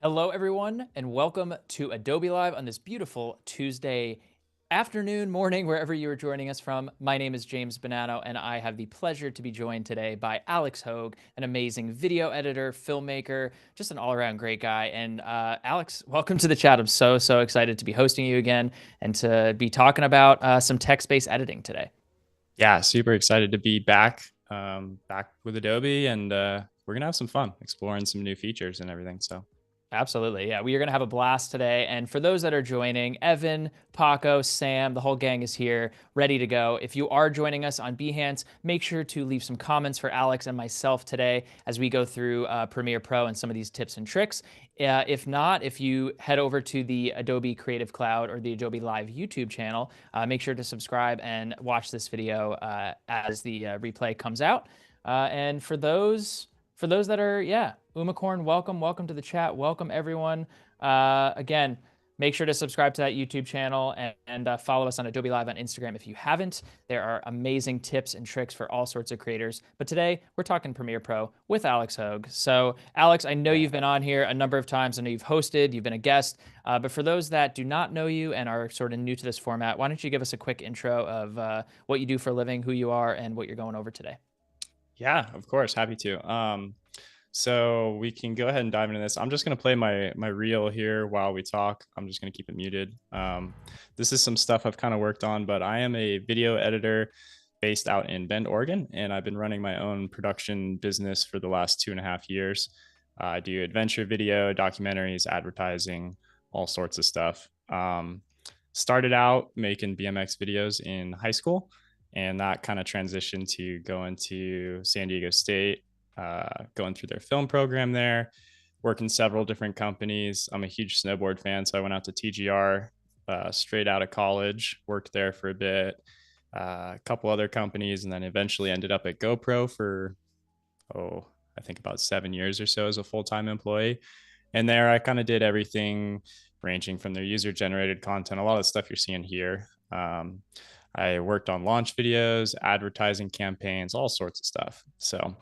Hello, everyone, and welcome to Adobe Live on this beautiful Tuesday afternoon, morning, wherever you are joining us from. My name is James Bonanno, and I have the pleasure to be joined today by Alex Hogue, an amazing video editor, filmmaker, just an all-around great guy. And Alex, welcome to the chat. I'm so excited to be hosting you again and to be talking about some text-based editing today. Yeah, super excited to be back with Adobe, and we're gonna have some fun exploring some new features and everything. So Absolutely. Yeah, we are going to have a blast today. And for those that are joining, Evan, Paco, Sam, the whole gang is here, ready to go. If you are joining us on Behance, make sure to leave some comments for Alex and myself today as we go through Premiere Pro and some of these tips and tricks. If not, if you head over to the Adobe Creative Cloud or the Adobe Live YouTube channel, make sure to subscribe and watch this video as the replay comes out. And for those that are, Umacorn, welcome to the chat. Welcome, everyone. Again, make sure to subscribe to that YouTube channel and follow us on Adobe Live on Instagram if you haven't. There are amazing tips and tricks for all sorts of creators. But today, we're talking Premiere Pro with Alex Hogue. So, Alex, I know you've been on here a number of times. I know you've hosted, you've been a guest. But for those that do not know you and are sort of new to this format, why don't you give us a quick intro of what you do for a living, who you are, and what you're going over today? yeah, of course, happy to. So we can go ahead and dive into this. I'm just gonna play my reel here while we talk. I'm just gonna keep it muted. This is some stuff I've kind of worked on, but I am a video editor based out in Bend, Oregon, and I've been running my own production business for the last 2.5 years. I do adventure video, documentaries, advertising, all sorts of stuff. Started out making BMX videos in high school, and that kind of transitioned to going to San Diego State, going through their film program there, working several different companies. I'm a huge snowboard fan, so I went out to TGR straight out of college, worked there for a bit, a couple other companies, and then eventually ended up at GoPro for, I think about 7 years or so as a full-time employee. And there I kind of did everything ranging from their user-generated content, a lot of the stuff you're seeing here. I worked on launch videos, advertising campaigns, all sorts of stuff. So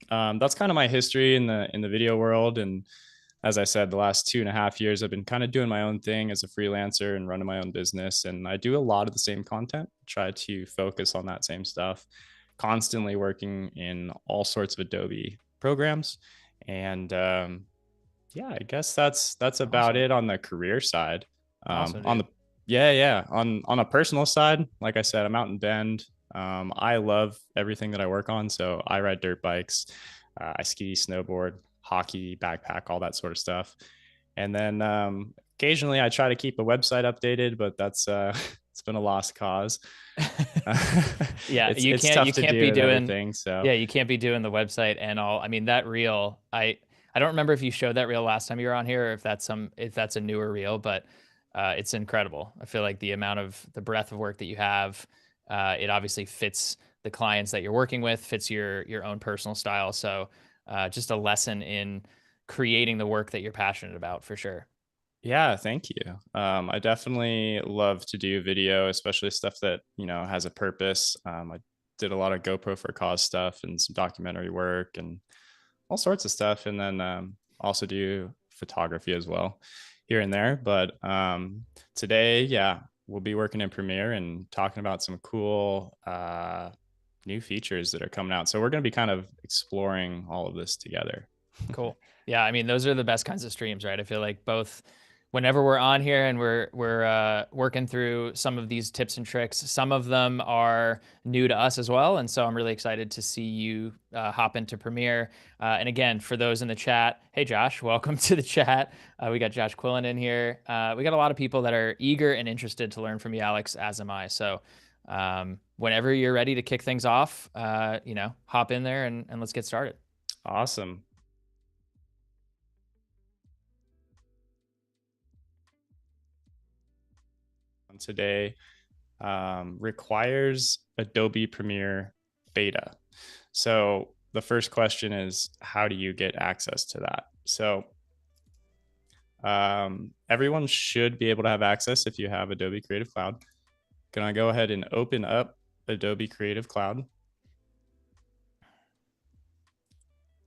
that's kind of my history in the video world. And as I said, the last 2.5 years, I've been kind of doing my own thing as a freelancer and running my own business. And I do a lot of the same content, try to focus on that same stuff, constantly working in all sorts of Adobe programs. And yeah, I guess that's about Awesome. it on the career side. Awesome, On dude. the yeah, on a personal side, like I said, I'm out in Bend. I love everything that I work on. So I ride dirt bikes, I ski, snowboard, hockey, backpack, all that sort of stuff. And then occasionally I try to keep a website updated, but that's it's been a lost cause. Yeah, It's tough you to can't do be and doing everything. So yeah, you can't be doing the website and all. I mean, that reel, I don't remember if you showed that reel last time you were on here or if that's a newer reel, but it's incredible. I feel like the amount of the breadth of work that you have, it obviously fits the clients that you're working with, fits your own personal style. So just a lesson in creating the work that you're passionate about for sure. yeah, thank you. I definitely love to do video, especially stuff that, has a purpose. I did a lot of GoPro for cause stuff and some documentary work and all sorts of stuff. And then also do photography as well here and there. But today, yeah, we'll be working in Premiere and talking about some cool new features that are coming out. So we're going to be kind of exploring all of this together. Cool. Yeah, I mean, those are the best kinds of streams, right? I feel like both whenever we're on here and we're working through some of these tips and tricks, some of them are new to us as well, and so I'm really excited to see you hop into Premiere. And again, for those in the chat, hey Josh, welcome to the chat. We got Josh Quillen in here. We got a lot of people that are eager and interested to learn from you, Alex, as am I. So whenever you're ready to kick things off, hop in there and let's get started. Awesome. Today requires Adobe Premiere Beta. So the first question is, how do you get access to that? So everyone should be able to have access if you have Adobe Creative Cloud. Can I go ahead and open up Adobe Creative Cloud?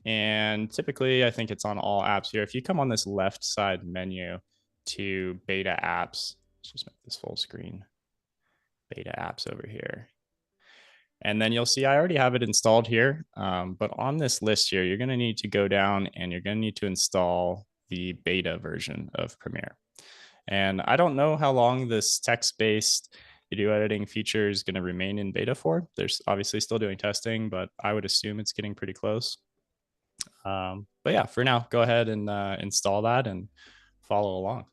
And typically, I think it's on all apps here. If you come on this left side menu to beta apps, let's just make this full screen. Beta apps over here. And then you'll see I already have it installed here. But on this list here, you're going to need to go down and you're going to need to install the beta version of Premiere. And I don't know how long this text-based video editing feature is going to remain in beta for. There's obviously still doing testing, but I would assume it's getting pretty close. But yeah, for now, go ahead and install that and follow along.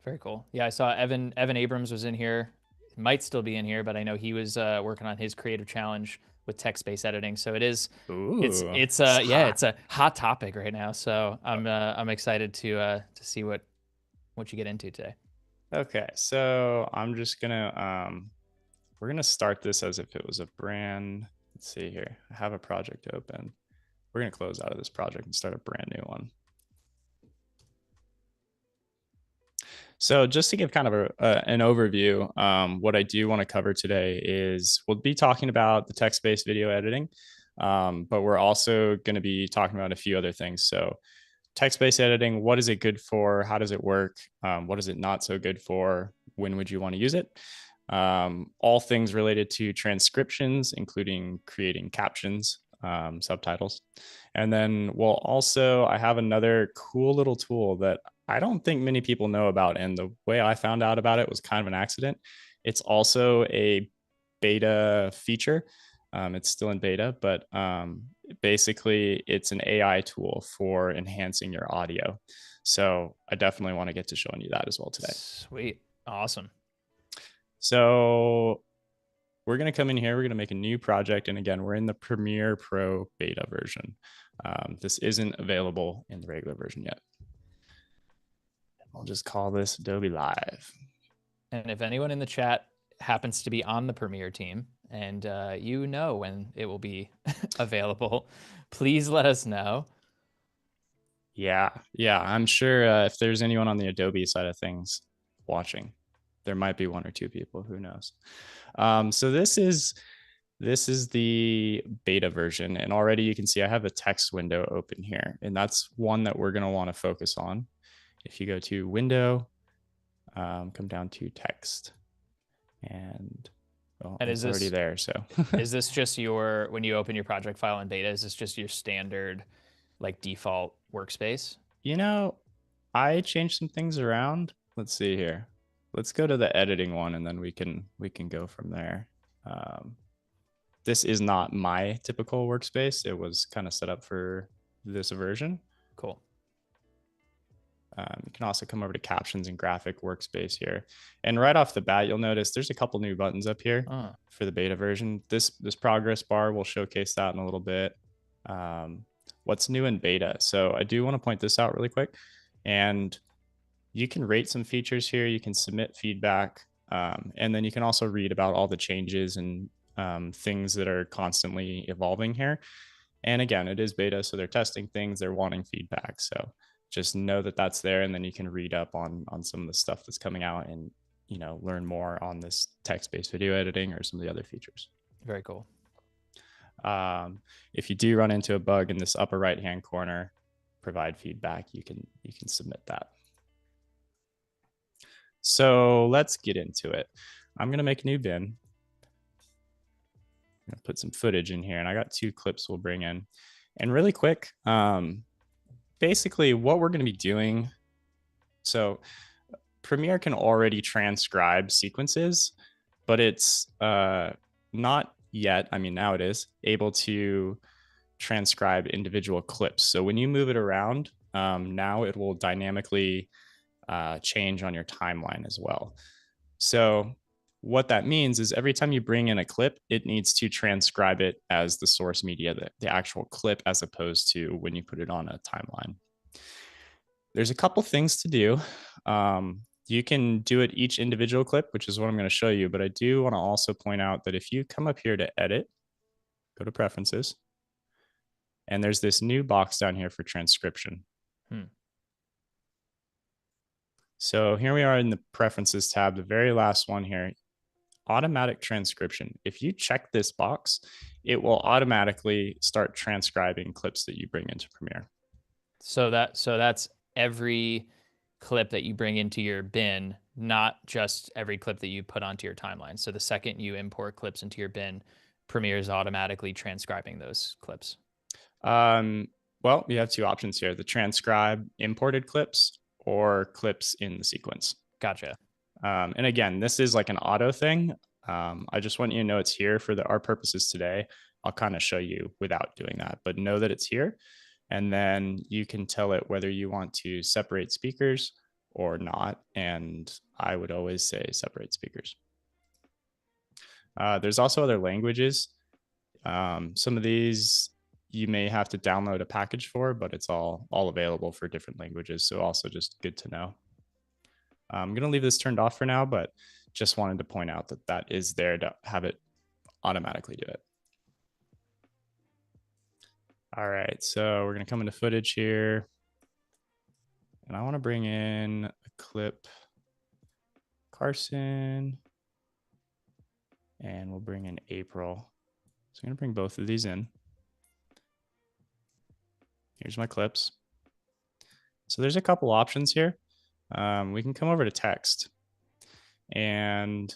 Very cool. Yeah, I saw Evan Abrams was in here. Might still be in here, but I know he was working on his creative challenge with text-based editing. So it is. It's a hot topic right now. So I'm excited to see what you get into today. Okay, so I'm just gonna we're gonna start this as if it was a brand. Let's see here. I have a project open. We're gonna close out of this project and start a brand new one. So just to give kind of an overview, what I do want to cover today is we'll be talking about the text-based video editing, but we're also going to be talking about a few other things. So text-based editing, what is it good for? How does it work? What is it not so good for? When would you want to use it? All things related to transcriptions, including creating captions, subtitles. And then I have another cool little tool that I don't think many people know about. And the way I found out about it was kind of an accident. It's also a beta feature. It's still in beta, but basically it's an AI tool for enhancing your audio. So I definitely want to get to showing you that as well today. Sweet. Awesome. So we're going to come in here. We're going to make a new project. And again, we're in the Premiere Pro beta version. This isn't available in the regular version yet. I'll just call this Adobe Live. And if anyone in the chat happens to be on the Premiere team and you know when it will be available, please let us know. Yeah, I'm sure if there's anyone on the Adobe side of things watching, there might be one or two people, who knows. So this is the beta version, and already you can see I have a text window open here, and that's one that we're going to want to focus on. If you go to window, come down to text, and it's already there. So is this just when you open your project file in beta, is this just your standard like default workspace? I changed some things around. Let's see here. Let's go to the editing one, and then we can go from there. This is not my typical workspace. It was kind of set up for this version. Cool. You can also come over to captions and graphic workspace here. And right off the bat, you'll notice there's a couple new buttons up here for the beta version. This progress bar will showcase that in a little bit. What's new in beta? So I do want to point this out really quick. And you can rate some features here. You can submit feedback. And then you can also read about all the changes and things that are constantly evolving here. And again, it is beta, so they're testing things. They're wanting feedback. So just know that that's there, and then you can read up on some of the stuff that's coming out and learn more on this text-based video editing or some of the other features. Very cool. If you do run into a bug in this upper right hand corner, provide feedback, you can submit that. So let's get into it. I'm going to make a new bin. I'm going to put some footage in here, and I got 2 clips we'll bring in. And really quick, basically what we're going to be doing. So Premiere can already transcribe sequences, but it's not yet, I mean, now it is able to transcribe individual clips. So when you move it around, now it will dynamically change on your timeline as well. So what that means is every time you bring in a clip, it needs to transcribe it as the source media, the actual clip, as opposed to when you put it on a timeline. There's a couple things to do. You can do it each individual clip, which is what I'm going to show you. But I do want to also point out that if you come up here to edit, go to preferences, and there's this new box down here for transcription. So here we are in the preferences tab, the very last one here. automatic transcription. If you check this box, it will automatically start transcribing clips that you bring into Premiere. So that's every clip that you bring into your bin, not just every clip that you put onto your timeline. So the second you import clips into your bin, Premiere is automatically transcribing those clips. Well, you have two options here: the transcribe imported clips or clips in the sequence. Gotcha. And again, this is like an auto thing. I just want you to know it's here for our purposes today. I'll kind of show you without doing that, but know that it's here. And then you can tell it whether you want to separate speakers or not. And I would always say separate speakers. There's also other languages. Some of these you may have to download a package for, but it's all available for different languages. So also just good to know. I'm going to leave this turned off for now, but just wanted to point out that that is there to have it automatically do it. All right, so we're going to come into footage here. And I want to bring in a clip, Carson, and we'll bring in April. So I'm going to bring both of these in. Here's my clips. So there's a couple options here. We can come over to text. And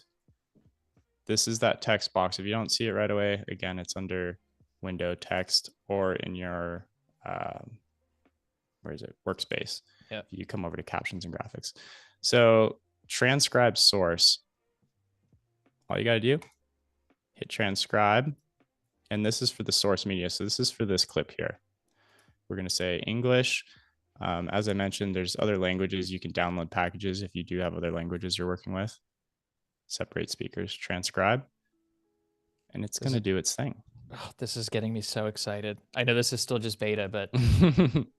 this is that text box. If you don't see it right away, again, it's under window text or in your, where is it? Workspace. Yep. You come over to captions and graphics. So transcribe source. All you got to do, hit transcribe. And this is for the source media. So this is for this clip here. We're going to say English. As I mentioned, there's other languages. You can download packages if you do have other languages you're working with. Separate speakers, transcribe, and it's going to do its thing. Oh, this is getting me so excited. I know this is still just beta, but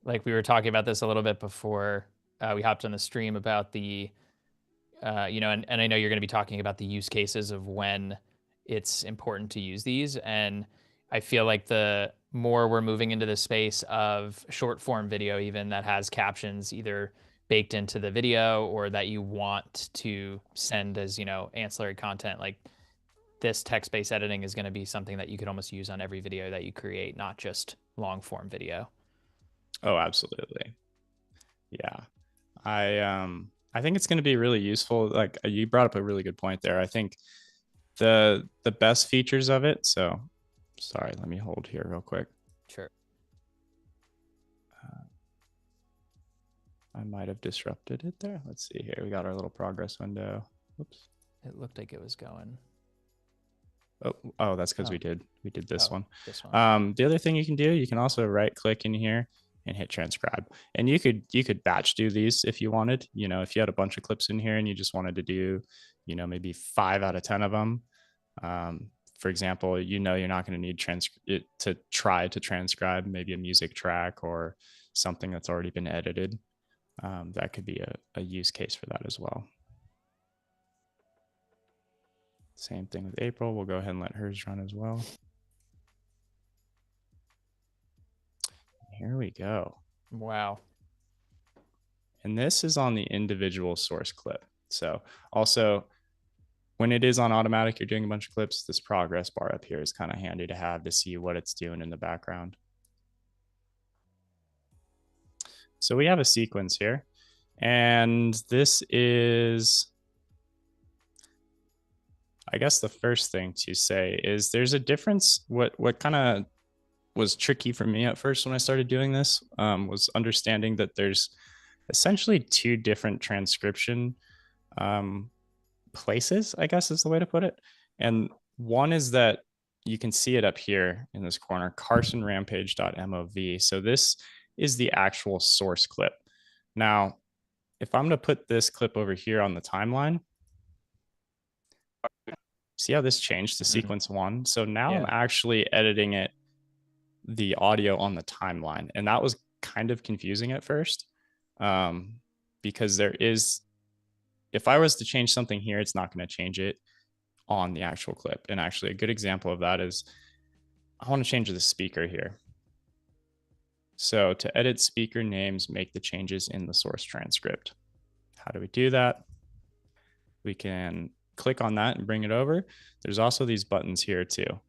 like we were talking about this a little bit before we hopped on the stream about the, and I know you're going to be talking about the use cases of when it's important to use these. And I feel like the more we're moving into the space of short form video, even that has captions either baked into the video or that you want to send as, ancillary content, like this text-based editing is going to be something that you could almost use on every video that you create, not just long form video. Oh, absolutely. Yeah. I think it's going to be really useful. Like you brought up a really good point there. I think the best features of it. So sorry, let me hold here real quick. Sure. I might have disrupted it there. Let's see here. We got our little progress window. Whoops. It looked like it was going. Oh, that's because we did this one. This one. The other thing you can do, you can also right click in here and hit transcribe. And you could batch do these if you wanted. If you had a bunch of clips in here and you just wanted to do, maybe 5 out of 10 of them. For example, you're not going to need to try to transcribe maybe a music track or something that's already been edited. That could be a use case for that as well. Same thing with April. We'll go ahead and let hers run as well. Here we go. Wow. And this is on the individual source clip. So also, when it is on automatic, you're doing a bunch of clips, this progress bar up here is kind of handy to have to see what it's doing in the background. So we have a sequence here. And this is, I guess the first thing to say is there's a difference. What kind of was tricky for me at first when I started doing this was understanding that there's essentially 2 different transcription places, I guess is the way to put it. And one is that you can see it up here in this corner, carsonrampage.mov. So this is the actual source clip. Now, if I'm going to put this clip over here on the timeline, see how this changed to sequence 1? So now I'm actually editing the audio on the timeline. And that was kind of confusing at first because if I was to change something here, it's not going to change it on the actual clip. And actually a good example of that is I want to change the speaker here. So to edit speaker names, make the changes in the source transcript. How do we do that? We can click on that and bring it over, there's also these buttons here too.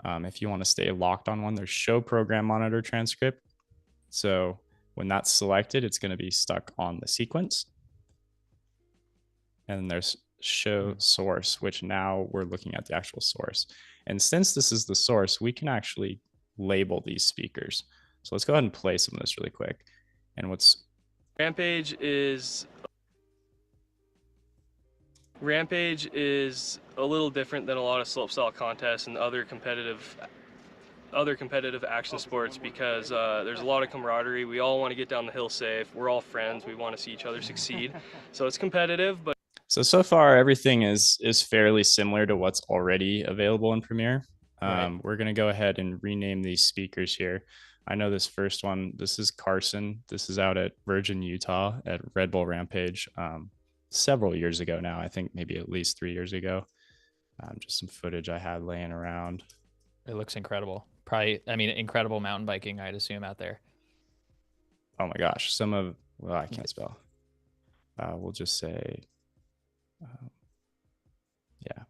If you want to stay locked on one, there's show program monitor transcript. So when that's selected, it's going to be stuck on the sequence. And then there's show source, which now we're looking at the actual source. And since this is the source, we can actually label these speakers. So let's go ahead and play some of this really quick. And what's Rampage is a little different than a lot of slopestyle contests and other competitive action sports because there's a lot of camaraderie. We all want to get down the hill safe. We're all friends. We want to see each other succeed. So it's competitive, but so far everything is fairly similar to what's already available in Premiere. Right. We're going to go ahead and rename these speakers here. I know this first one, this is Carson. This is out at Virgin, Utah at Red Bull Rampage several years ago now. I think maybe at least 3 years ago. Just some footage I had laying around. It looks incredible. Probably, I mean, incredible mountain biking, I'd assume, out there. Oh my gosh. Well, I can't spell. We'll just say, yeah.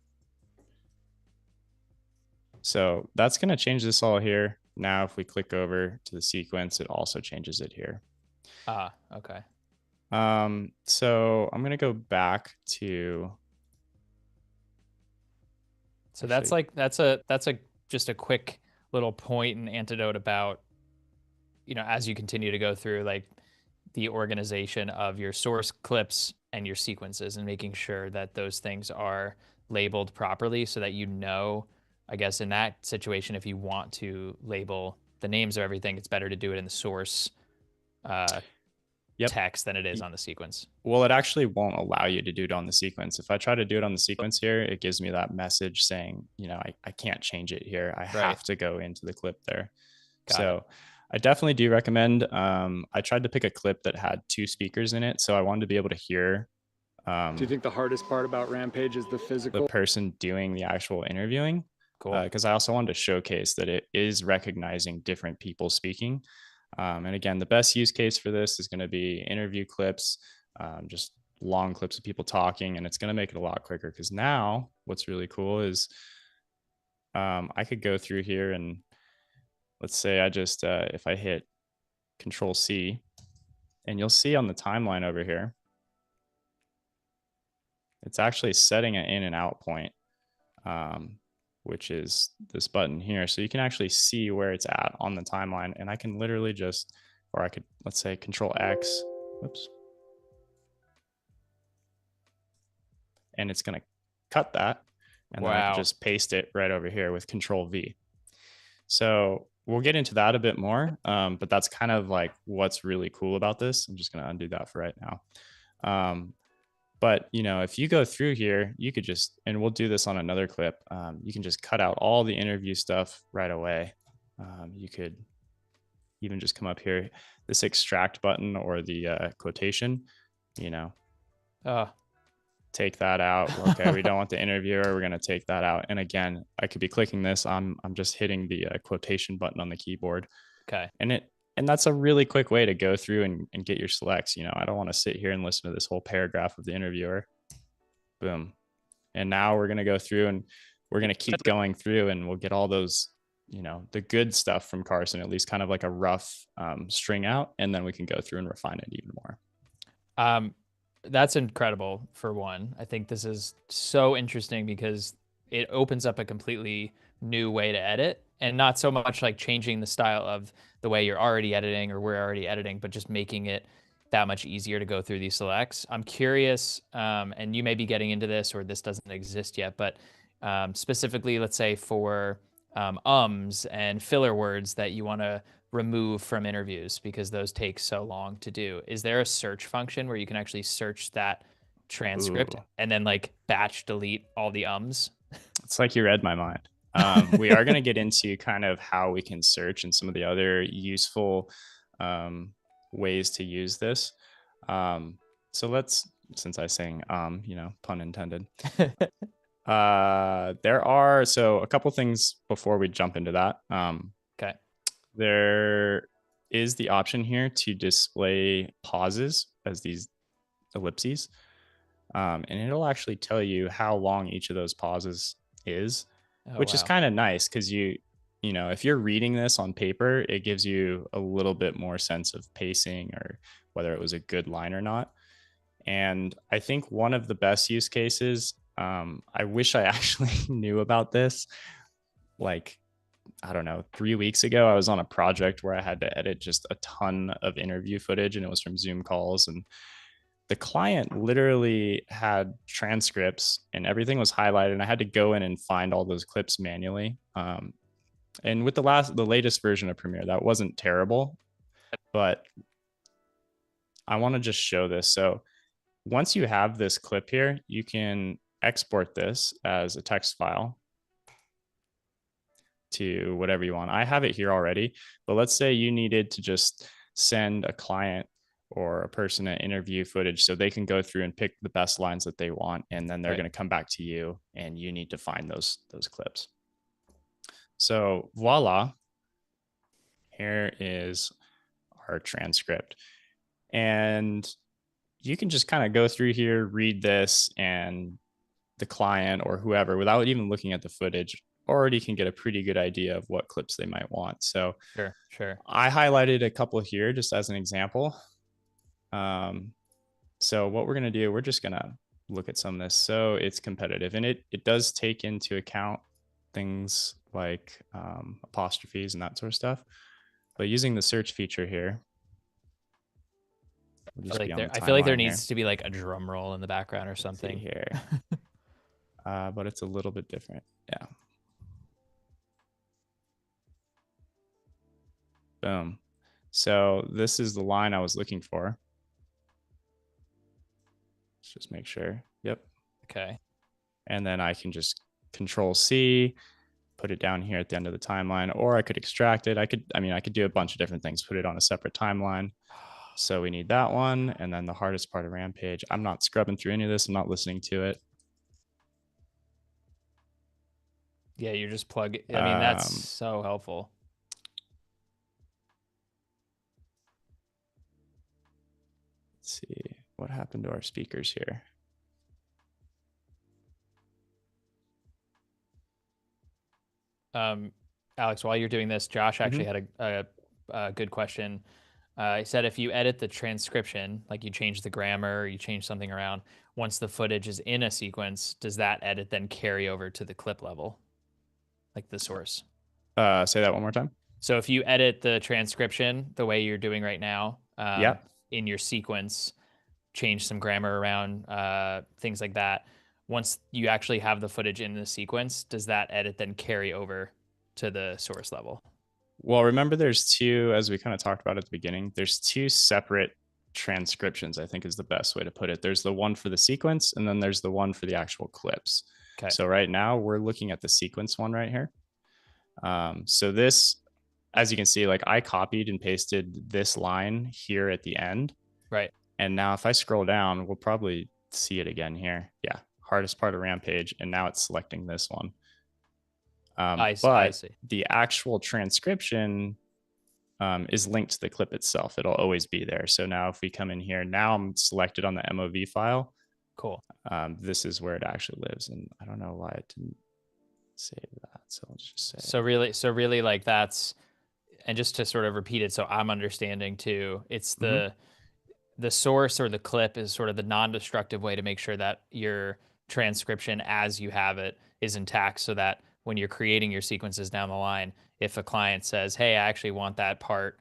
So that's going to change this all here. Now, if we click over to the sequence, it also changes it here. Okay. So I'm going to go back to. So that's just a quick little point and antidote about, as you continue to go through like the organization of your source clips and your sequences and making sure that those things are labeled properly so that I guess in that situation, if you want to label the names of everything, it's better to do it in the source text than it is on the sequence. Well, it actually won't allow you to do it on the sequence. If I try to do it on the sequence here, it gives me that message saying, I can't change it here. I have to go into the clip there. So I definitely do recommend. I tried to pick a clip that had 2 speakers in it. So I wanted to be able to hear. Do you think the hardest part about Rampage is the physical? The person doing the actual interviewing? Cool. Because I also wanted to showcase that it is recognizing different people speaking. And again, the best use case for this is going to be interview clips, just long clips of people talking, and it's going to make it a lot quicker because now what's really cool is I could go through here and let's say I just, if I hit Control C, and you'll see on the timeline over here, it's actually setting an in and out point, which is this button here. So you can actually see where it's at on the timeline. And I can literally just, or I could, let's say Control X, whoops. And it's going to cut that. And then I can just paste it right over here with Control V. So we'll get into that a bit more. But that's kind of like what's really cool about this. I'm just going to undo that for right now. But, if you go through here, you could just, and we'll do this on another clip, you can just cut out all the interview stuff right away. You could even just come up here, this extract button or the quotation, take that out. Okay, we don't want the interviewer. We're going to take that out. And again, I could be clicking this. I'm just hitting the quotation button on the keyboard. Okay. And that's a really quick way to go through and get your selects. I don't want to sit here and listen to this whole paragraph of the interviewer. Boom. And now we're going to go through and we're going to keep going through and we'll get all those, the good stuff from Carson, at least kind of like a rough string out. And then we can go through and refine it even more. That's incredible for one. I think this is so interesting because it opens up a completely new way to edit and not so much like changing the style of the way you're already editing or we're already editing, but just making it that much easier to go through these selects. I'm curious, and you may be getting into this or this doesn't exist yet, but specifically, let's say for ums and filler words that you want to remove from interviews because those take so long to do. Is there a search function where you can actually search that transcript and then like batch delete all the ums? It's like you read my mind. We are going to get into kind of how we can search and some of the other useful ways to use this. So let's, since I sang, pun intended. There are, so a couple things before we jump into that. Okay. There is the option here to display pauses as these ellipses. And it'll actually tell you how long each of those pauses is, which is wow. kind of nice because if you're reading this on paper, it gives you a little bit more sense of pacing or whether it was a good line or not. And I think one of the best use cases, I wish I actually knew about this. Like, I don't know, 3 weeks ago, I was on a project where I had to edit just a ton of interview footage, and it was from Zoom calls. And the client literally had transcripts and everything was highlighted, and I had to go in and find all those clips manually. And with the latest version of Premiere, that wasn't terrible, but I want to just show this. So once you have this clip here, you can export this as a text file to whatever you want. I have it here already, but let's say you needed to just send a client or a person an interview footage so they can go through and pick the best lines that they want, and then they're going to come back to you and you need to find those clips. So voila, here is our transcript. And you can just kind of go through here, read this, and the client or whoever, without even looking at the footage, already can get a pretty good idea of what clips they might want. So Sure. I highlighted a couple here just as an example. So what we're going to do, we're just going to look at some of this. So it's competitive, and it does take into account things like apostrophes and that sort of stuff. But using the search feature here, I feel like there needs to be like a drum roll in the background or something here. But it's a little bit different. Yeah. Boom. So this is the line I was looking for. Let's just make sure. Yep. Okay. And then I can just Control C, put it down here at the end of the timeline, or I could extract it. I could do a bunch of different things, put it on a separate timeline. So we need that one. And then the hardest part of Rampage, I'm not scrubbing through any of this. I'm not listening to it. Yeah, you just plug it. I mean, that's so helpful. Let's see what happened to our speakers here. Alex, while you're doing this, Josh actually had a good question. He said if you edit the transcription, like you change the grammar, or you change something around, once the footage is in a sequence, does that edit then carry over to the clip level, like the source? Say that one more time. So if you edit the transcription the way you're doing right now, in your sequence, change some grammar around, things like that. Once you actually have the footage in the sequence, does that edit then carry over to the source level? Well, remember there's two, as we kind of talked about at the beginning, there's two separate transcriptions, I think is the best way to put it. There's the one for the sequence, and then there's the one for the actual clips. Okay. So right now we're looking at the sequence one right here. So this, as you can see, like I copied and pasted this line here at the end. Right. And now if I scroll down, we'll probably see it again here. Yeah. Hardest part of Rampage. And now it's selecting this one. I see. The actual transcription is linked to the clip itself. It'll always be there. So now if we come in here, now I'm selected on the MOV file. Cool. This is where it actually lives. And I don't know why it didn't save that. So let's just say. So really like that's, and just to sort of repeat it so I'm understanding too, it's the source or the clip is sort of the non-destructive way to make sure that your transcription as you have it is intact, so that when you're creating your sequences down the line, if a client says, hey, I actually want that part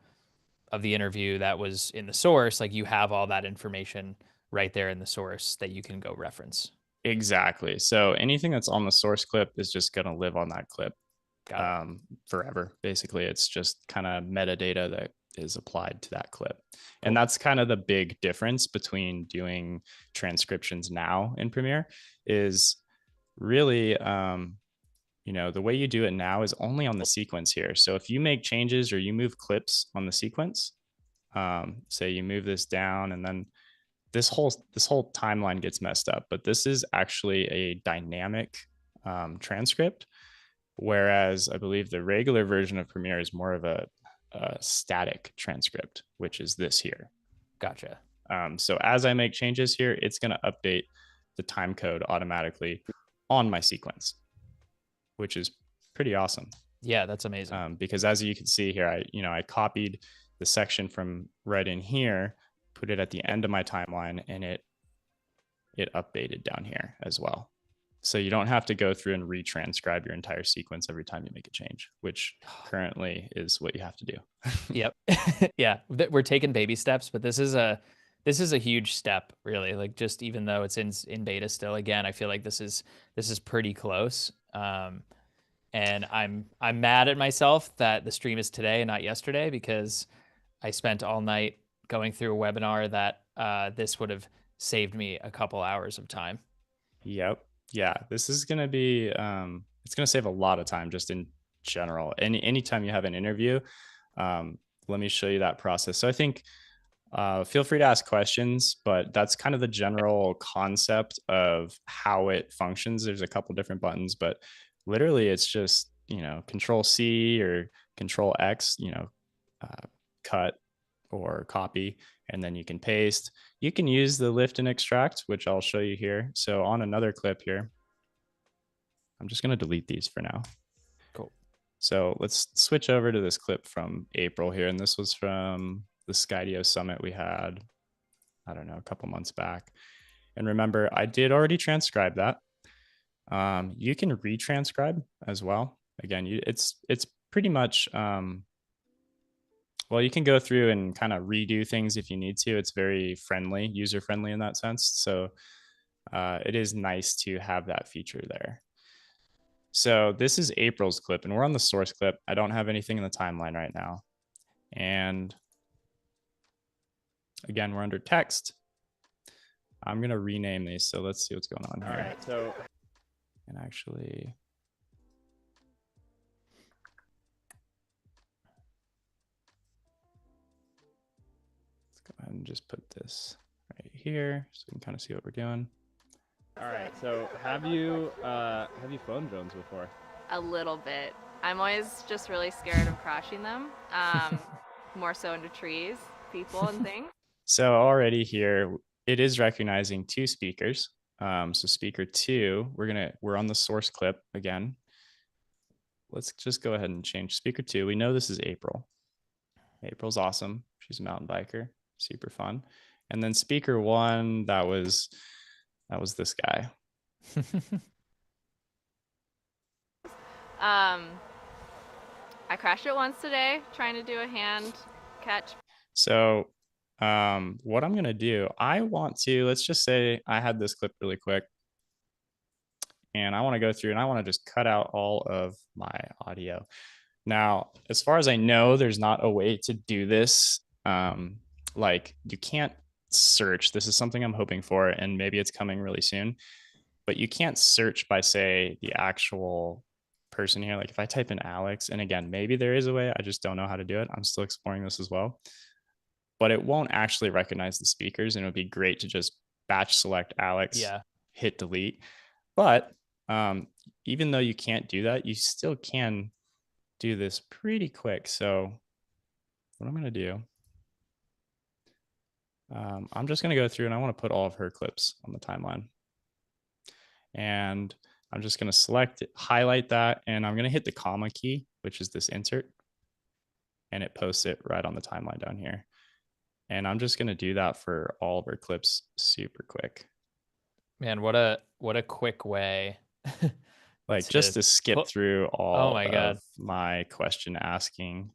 of the interview that was in the source, like you have all that information right there in the source that you can go reference. Exactly. So anything that's on the source clip is just going to live on that clip forever. Basically, it's just kind of metadata that is applied to that clip. Cool. And that's kind of the big difference between doing transcriptions now in Premiere is really, the way you do it now is only on the sequence here. So if you make changes or you move clips on the sequence, say you move this down and then this whole timeline gets messed up, but this is actually a dynamic transcript. Whereas I believe the regular version of Premiere is more of a static transcript, which is this here. Gotcha. So as I make changes here, it's going to update the time code automatically on my sequence, which is pretty awesome. Yeah, that's amazing. Because as you can see here, I copied the section from right in here, put it at the end of my timeline, and it updated down here as well. So you don't have to go through and retranscribe your entire sequence every time you make a change, which currently is what you have to do. Yep. Yeah, we're taking baby steps, but this is a huge step, really. Like, just even though it's in beta still, again, I feel like this is pretty close. And I'm mad at myself that the stream is today and not yesterday, because I spent all night going through a webinar that this would have saved me a couple hours of time. Yep. Yeah, this is going to be, it's going to save a lot of time just in general. Anytime you have an interview, let me show you that process. So I think feel free to ask questions, but that's kind of the general concept of how it functions. There's a couple different buttons, but literally it's just, Control C or Control X, cut or copy, and then you can paste. You can use the lift and extract, which I'll show you here. So on another clip here, I'm just going to delete these for now. Cool. So let's switch over to this clip from April here. And this was from the Skydio Summit we had, I don't know, a couple months back. And remember, I did already transcribe that. You can retranscribe as well. Again, it's pretty much, well, you can go through and kind of redo things if you need to. It's very friendly, user-friendly in that sense. So it is nice to have that feature there. So this is April's clip, and we're on the source clip. I don't have anything in the timeline right now. And again, we're under text. I'm going to rename these. So let's see what's going on here. All right, so. And actually, let's go ahead and just put this right here so we can kind of see what we're doing. All right, so have you flown drones before? A little bit. I'm always just really scared of crashing them, more so into trees, people, and things. So already here, it is recognizing two speakers. So speaker 2, we're on the source clip again. Let's just go ahead and change speaker 2. We know this is April. April's awesome. She's a mountain biker, super fun. And then speaker 1, that was this guy. I crashed it once today trying to do a hand catch. So what I'm going to do, let's just say I had this clip really quick, and I want to go through and I want to just cut out all of my audio. Now, as far as I know, there's not a way to do this. Like, you can't search. This is something I'm hoping for, and maybe it's coming really soon, but you can't search by, say, the actual person here. Like if I type in Alex, and again, maybe there is a way, I just don't know how to do it. I'm still exploring this as well, but it won't actually recognize the speakers, and it would be great to just batch select Alex, hit delete. But even though you can't do that, you still can do this pretty quick. So what I'm going to do, I'm just going to go through and I want to put all of her clips on the timeline. And I'm just going to select it, highlight that, and I'm going to hit the comma key, which is this insert, and it posts it right on the timeline down here. And I'm just going to do that for all of our clips super quick. Man, what a quick way. Like just to skip through all God. of my question asking.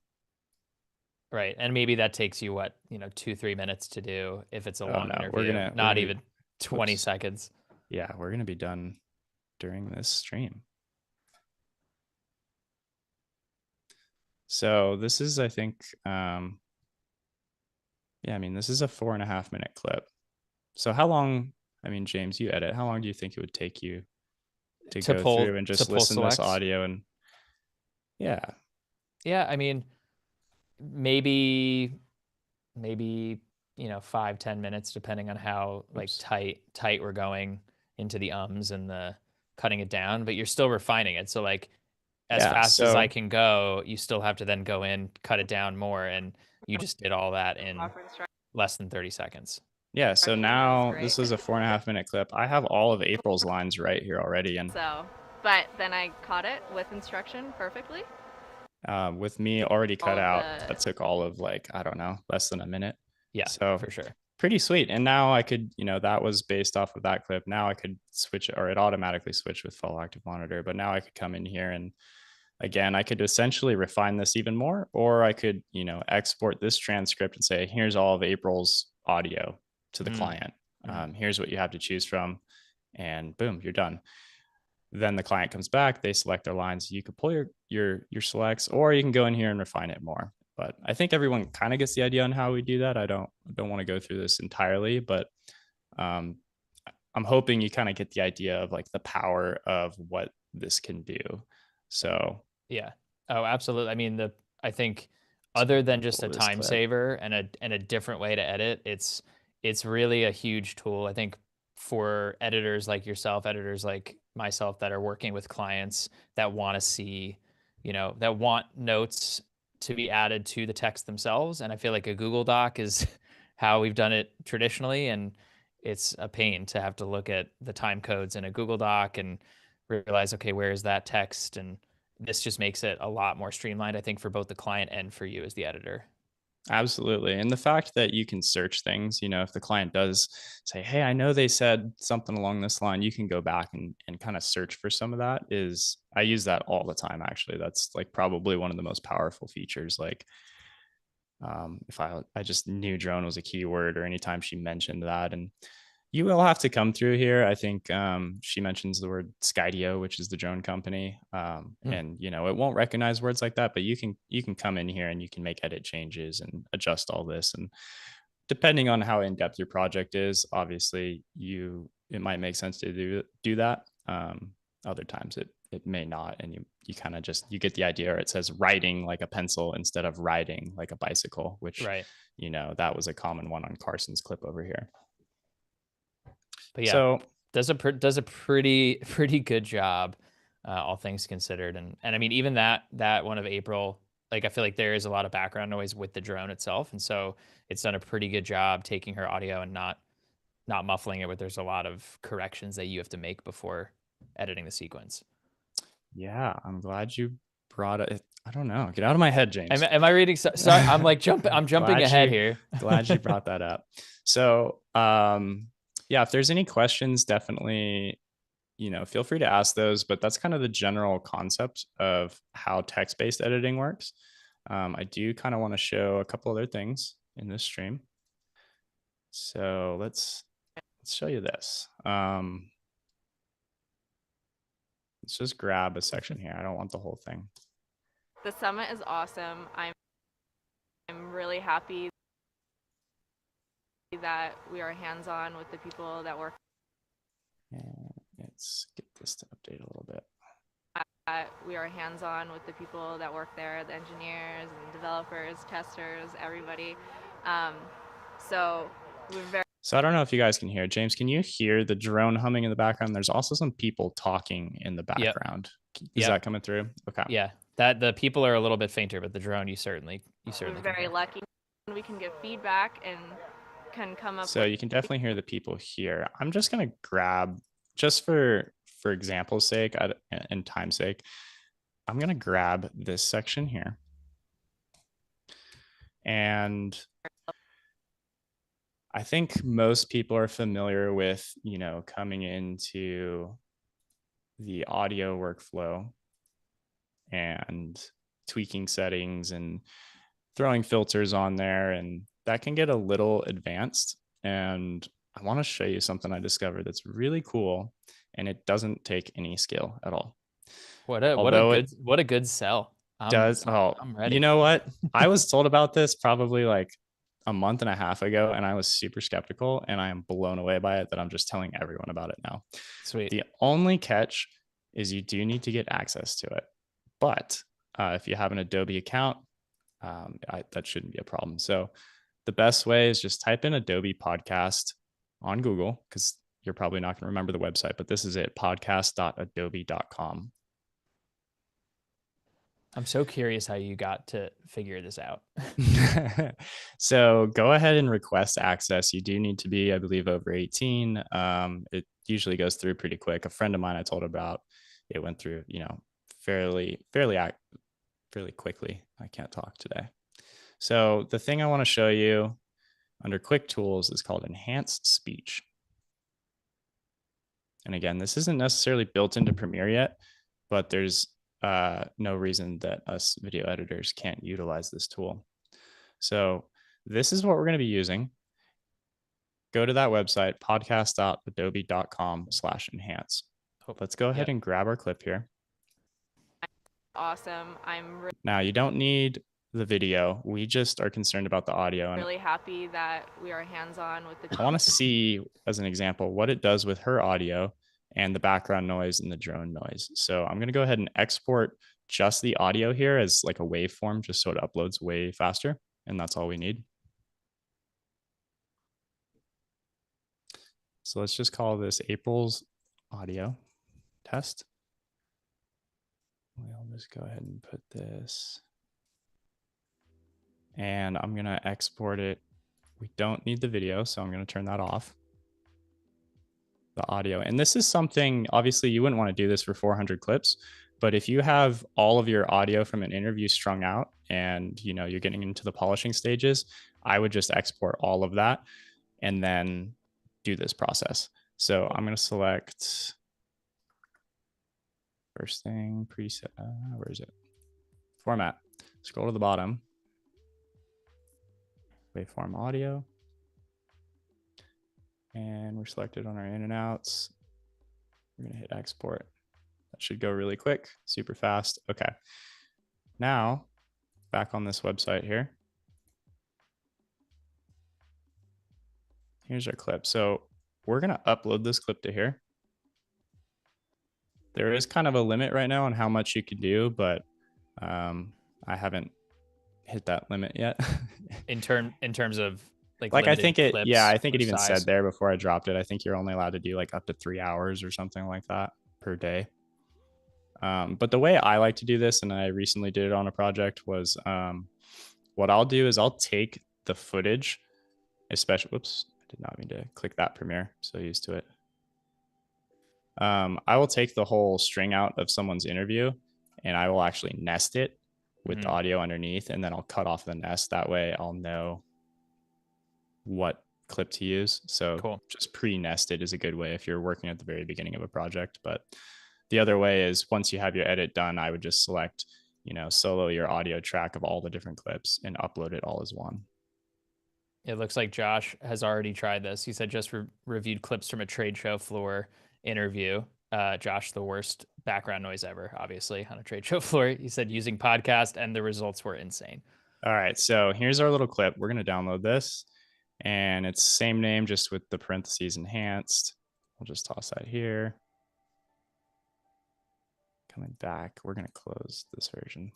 Right. And maybe that takes you 2-3 minutes to do if it's a long interview. We're not even 20 seconds. Yeah, we're going to be done during this stream. So this is, I think, this is a 4.5 minute clip. So how long, James, you edit, how long do you think it would take you to go through and just listen to this audio? And yeah, maybe 5-10 minutes, depending on how tight we're going into the ums and the cutting it down, but you're still refining it. So as fast as I can go, you still have to then go in, cut it down more, and you just did all that in less than 30 seconds. Yeah, so That was now great. this is a 4.5 minute clip. I have all of April's lines right here already. And So, but then I caught it with instruction perfectly. with me already cut All of out, the- that took all of like, I don't know, less than a minute. Yeah, So for sure. pretty sweet. And now I could, that was based off of that clip. Now I could switch it, or it automatically switched with Follow Active Monitor. But now I could come in here and again, I could essentially refine this even more, or I could, export this transcript and say, here's all of April's audio to the client. Here's what you have to choose from, and boom, you're done. Then the client comes back, they select their lines. You could pull your selects, or you can go in here and refine it more. But I think everyone kind of gets the idea on how we do that. I don't want to go through this entirely, but I'm hoping you kind of get the idea of like the power of what this can do. So yeah. Oh, absolutely. I mean, I think other than just a pull this time clip. saver and a different way to edit, it's really a huge tool. I think for editors like yourself, editors like myself that are working with clients that want to see, that want notes to be added to the text themselves. And I feel like a Google Doc is how we've done it traditionally. And it's a pain to have to look at the time codes in a Google Doc and realize, okay, where is that text? And this just makes it a lot more streamlined, I think, for both the client and for you as the editor. Absolutely. And the fact that you can search things, if the client does say, hey, I know they said something along this line, you can go back and kind of search for some of that. I use that all the time, actually. That's like probably one of the most powerful features. Like if I just knew drone was a keyword, or anytime she mentioned that, and you will have to come through here. I think she mentions the word Skydio, which is the drone company. And, it won't recognize words like that, but you can come in here and you can make edit changes and adjust all this. And depending on how in-depth your project is, obviously it might make sense to do that. Other times it may not. And you kind of you get the idea, or it says writing like a pencil instead of riding like a bicycle, which, right. That was a common one on Carson's clip over here. But yeah, so does a pretty good job, all things considered. And I mean, even that one of April, like I feel like there is a lot of background noise with the drone itself, and so it's done a pretty good job taking her audio and not muffling it. But there's a lot of corrections that you have to make before editing the sequence. Yeah, I'm glad you brought it. I don't know. Get out of my head, James. Am I reading? Sorry, I'm like jumping ahead here. Glad you brought that up. So, yeah, if there's any questions, definitely, feel free to ask those. But that's kind of the general concept of how text-based editing works. I do kind of want to show a couple other things in this stream. So let's show you this. Let's just grab a section here. I don't want the whole thing. The summit is awesome. I'm really happy that we are hands-on with the people that work. And let's get this to update a little bit. We are hands-on with the people that work there, the engineers and developers, testers, everybody. So we're very. So I don't know if you guys can hear. James, can you hear the drone humming in the background? There's also some people talking in the background. Yep. Is that coming through? Okay. Yeah, that the people are a little bit fainter, but the drone you certainly. We're very lucky. We can give feedback and can come up. So you can definitely hear the people here. I'm just gonna grab, just for example's sake and time's sake, I'm gonna grab this section here, and I think most people are familiar with, coming into the audio workflow and tweaking settings and throwing filters on there, and that can get a little advanced. And I want to show you something I discovered that's really cool, and it doesn't take any skill at all. What a good sell. I'm ready. You know what? I was told about this probably like a month and a half ago, and I was super skeptical, and I am blown away by it that I'm just telling everyone about it now. Sweet. The only catch is you do need to get access to it. But if you have an Adobe account, that shouldn't be a problem. So the best way is just type in Adobe Podcast on Google, because you're probably not going to remember the website, but this is it, podcast.adobe.com. I'm so curious how you got to figure this out. So go ahead and request access. You do need to be, I believe, over 18. It usually goes through pretty quick. A friend of mine I told about, it went through, fairly quickly. I can't talk today. So the thing I want to show you under quick tools is called enhanced speech. And again, this isn't necessarily built into Premiere yet, but there's no reason that us video editors can't utilize this tool. So this is what we're going to be using. Go to that website, podcast.adobe.com/enhance. Let's go ahead and grab our clip here. Awesome. Now you don't need the video. We just are concerned about the audio. And really happy that we are hands-on with the. I want to see, as an example, what it does with her audio and the background noise and the drone noise. So I'm going to go ahead and export just the audio here as like a waveform, just so it uploads way faster. And that's all we need. So let's just call this April's audio test. We'll just go ahead and put this. And I'm going to export it. We don't need the video, so I'm going to turn that off. The audio. And this is something, obviously you wouldn't want to do this for 400 clips, but if you have all of your audio from an interview strung out and you're getting into the polishing stages, I would just export all of that and then do this process. So I'm going to select first thing, preset, where is it? Format. Scroll to the bottom. Waveform audio. And we're selected on our in and outs. We're gonna hit export. That should go really quick, super fast. Okay. Now, back on this website here. Here's our clip. So we're gonna upload this clip to here. There is kind of a limit right now on how much you can do, but I haven't hit that limit yet. in terms of like I think it, yeah, I think it even size. said there before I dropped it, I think you're only allowed to do like up to 3 hours or something like that per day. But the way I like to do this, and I recently did it on a project, was what I'll do is I'll take the footage, especially, whoops, I did not mean to click that Premiere, so used to it. I will take the whole string out of someone's interview and I will actually nest it with the audio underneath, and then I'll cut off the nest. That way I'll know what clip to use. So cool. Just pre-nested is a good way if you're working at the very beginning of a project. But the other way is once you have your edit done, I would just select, solo your audio track of all the different clips and upload it all as one. It looks like Josh has already tried this. He said just reviewed clips from a trade show floor interview. Josh, the worst background noise ever, obviously, on a trade show floor. He said using podcast and the results were insane. All right, so here's our little clip. We're going to download this, and it's same name, just with the parentheses enhanced. We'll just toss that here. Coming back, we're going to close this version.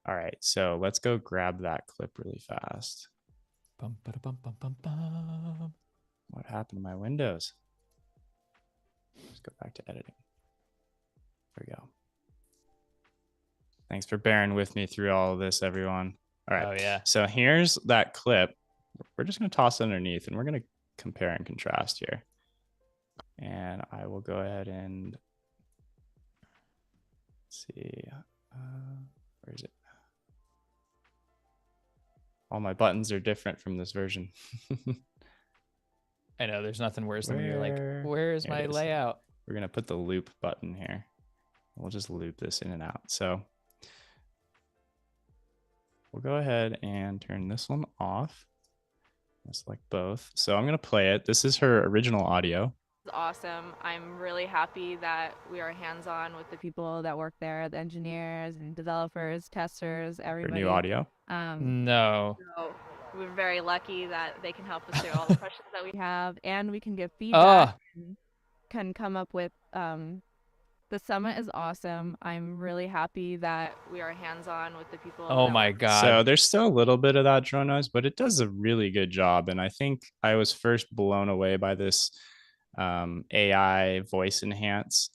All right, so let's go grab that clip really fast. Bum, bum, bum, bum, bum. What happened to my windows? Let's go back to editing. There we go. Thanks for bearing with me through all of this, everyone. All right. Oh, yeah. So here's that clip. We're just going to toss it underneath, and we're going to compare and contrast here. And I will go ahead and see. Where is it? All my buttons are different from this version. I know there's nothing worse than when you're like, where's my layout? We're going to put the loop button here. We'll just loop this in and out. So we'll go ahead and turn this one off. I'll select both. So I'm going to play it. This is her original audio. It's awesome. I'm really happy that we are hands-on with the people that work there, the engineers and developers, testers, everybody. Her new audio? No. So we're very lucky that they can help us through all the questions that we have, and we can give feedback and can come up with the summit is awesome. I'm really happy that we are hands-on with the people. Oh my God. So there's still a little bit of that drone noise, but it does a really good job. And I think I was first blown away by this AI voice enhance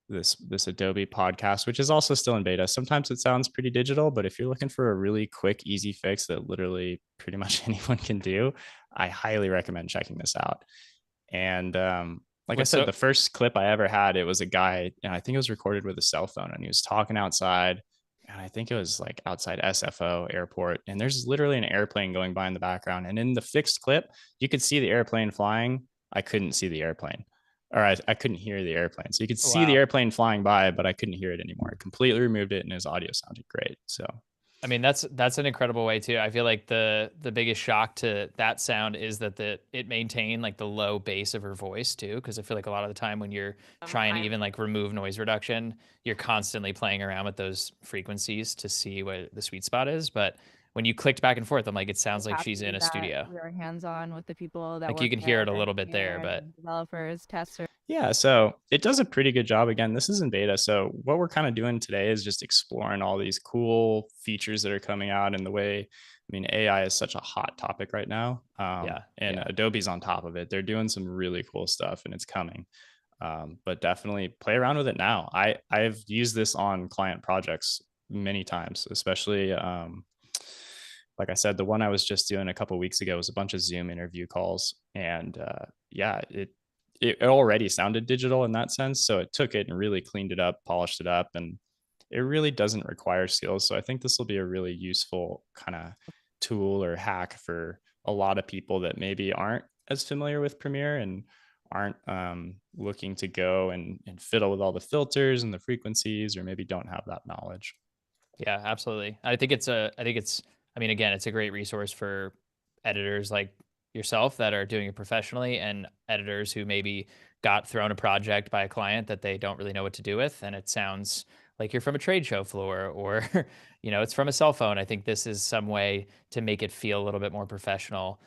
this Adobe Podcast, which is also still in beta. Sometimes it sounds pretty digital, but if you're looking for a really quick, easy fix that literally pretty much anyone can do, I highly recommend checking this out. And like I said, the first clip I ever had, it was a guy, and I think it was recorded with a cell phone, and he was talking outside, and I think it was like outside SFO airport, and there's literally an airplane going by in the background. And in the fixed clip, you could see the airplane flying. I couldn't see the airplane, or I couldn't hear the airplane. So you could see the airplane flying by, but I couldn't hear it anymore. It completely removed it, and his audio sounded great. So I mean, that's an incredible way too. I feel like the biggest shock to that sound is that it maintained like the low bass of her voice too, because I feel like a lot of the time when you're trying to even like remove noise reduction, you're constantly playing around with those frequencies to see what the sweet spot is. But when you clicked back and forth, I'm like, it sounds like she's in a studio. We were hands-on with the people that like you can hear it a little bit there, but developers, testers. Yeah, so it does a pretty good job. Again, this is in beta. So what we're kind of doing today is just exploring all these cool features that are coming out, and the way, I mean, AI is such a hot topic right now. And Adobe's on top of it. They're doing some really cool stuff, and it's coming. But definitely play around with it now. I've used this on client projects many times, especially like I said, the one I was just doing a couple of weeks ago was a bunch of Zoom interview calls, and it already sounded digital in that sense. So it took it and really cleaned it up, polished it up, and it really doesn't require skills. So I think this will be a really useful kind of tool or hack for a lot of people that maybe aren't as familiar with Premiere and aren't looking to go and fiddle with all the filters and the frequencies, or maybe don't have that knowledge. Yeah, absolutely. I think I mean, again, it's a great resource for editors like yourself that are doing it professionally, and editors who maybe got thrown a project by a client that they don't really know what to do with, and it sounds like you're from a trade show floor, or it's from a cell phone. I think this is some way to make it feel a little bit more professional,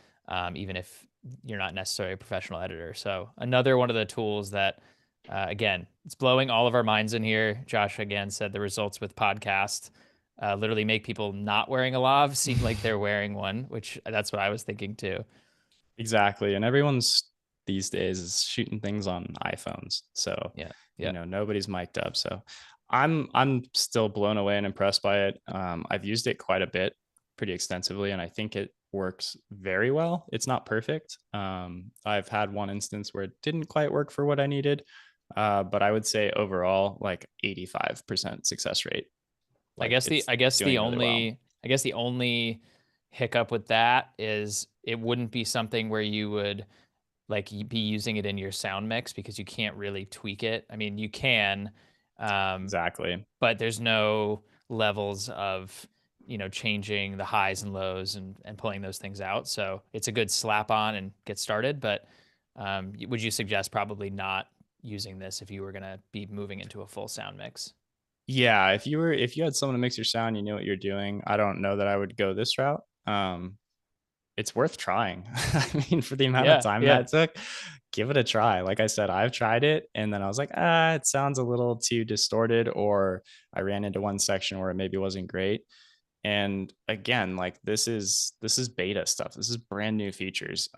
even if you're not necessarily a professional editor. So another one of the tools that again, it's blowing all of our minds in here. Josh again said the results with podcast literally make people not wearing a lav seem like they're wearing one, which that's what I was thinking too. Exactly. And everyone's these days is shooting things on iPhones. So, nobody's mic'd up. So I'm still blown away and impressed by it. I've used it quite a bit, pretty extensively, and I think it works very well. It's not perfect. I've had one instance where it didn't quite work for what I needed. But I would say overall, like 85% success rate. Like I guess the only hiccup with that is it wouldn't be something where you would like be using it in your sound mix, because you can't really tweak it. I mean, you can, exactly, but there's no levels of changing the highs and lows and pulling those things out. So it's a good slap on and get started. But would you suggest probably not using this if you were going to be moving into a full sound mix? Yeah, if you had someone to mix your sound, you know what you're doing, I don't know that I would go this route. It's worth trying. I mean, for the amount of time that took, give it a try. Like I said, I've tried it, and then I was like, it sounds a little too distorted, or I ran into one section where it maybe wasn't great. And again, like this is beta stuff. This is brand new features.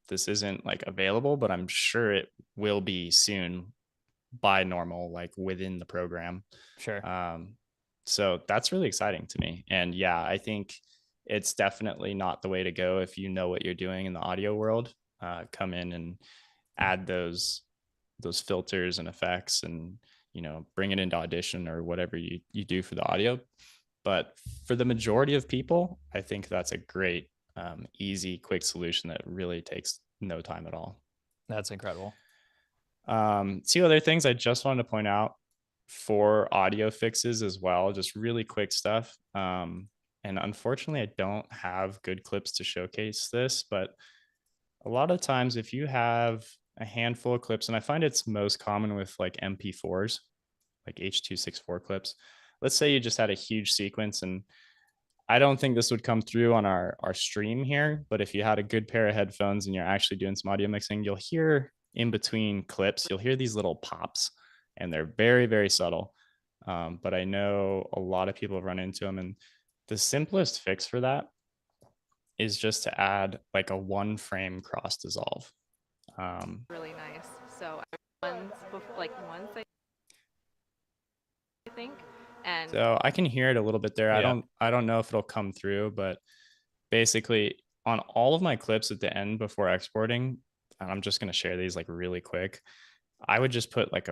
This isn't like available, but I'm sure it will be soon by normal, like within the program. Sure. So that's really exciting to me. And yeah, I think it's definitely not the way to go if you know what you're doing in the audio world. Come in and add those filters and effects, and bring it into Audition or whatever you do for the audio. But for the majority of people, I think that's a great, easy, quick solution that really takes no time at all. That's incredible. Two other things I just wanted to point out for audio fixes as well, just really quick stuff. And unfortunately, I don't have good clips to showcase this, but a lot of times if you have a handful of clips, and I find it's most common with like MP4s, like H.264 clips. Let's say you just had a huge sequence, and I don't think this would come through on our stream here, but if you had a good pair of headphones and you're actually doing some audio mixing, you'll hear in between clips, you'll hear these little pops, and they're very, very subtle. But I know a lot of people have run into them, and the simplest fix for that is just to add like a 1-frame cross dissolve. Really nice. So And So I can hear it a little bit there. Yeah. I don't know if it'll come through, but basically on all of my clips at the end before exporting, and I'm just going to share these like really quick. I would just put like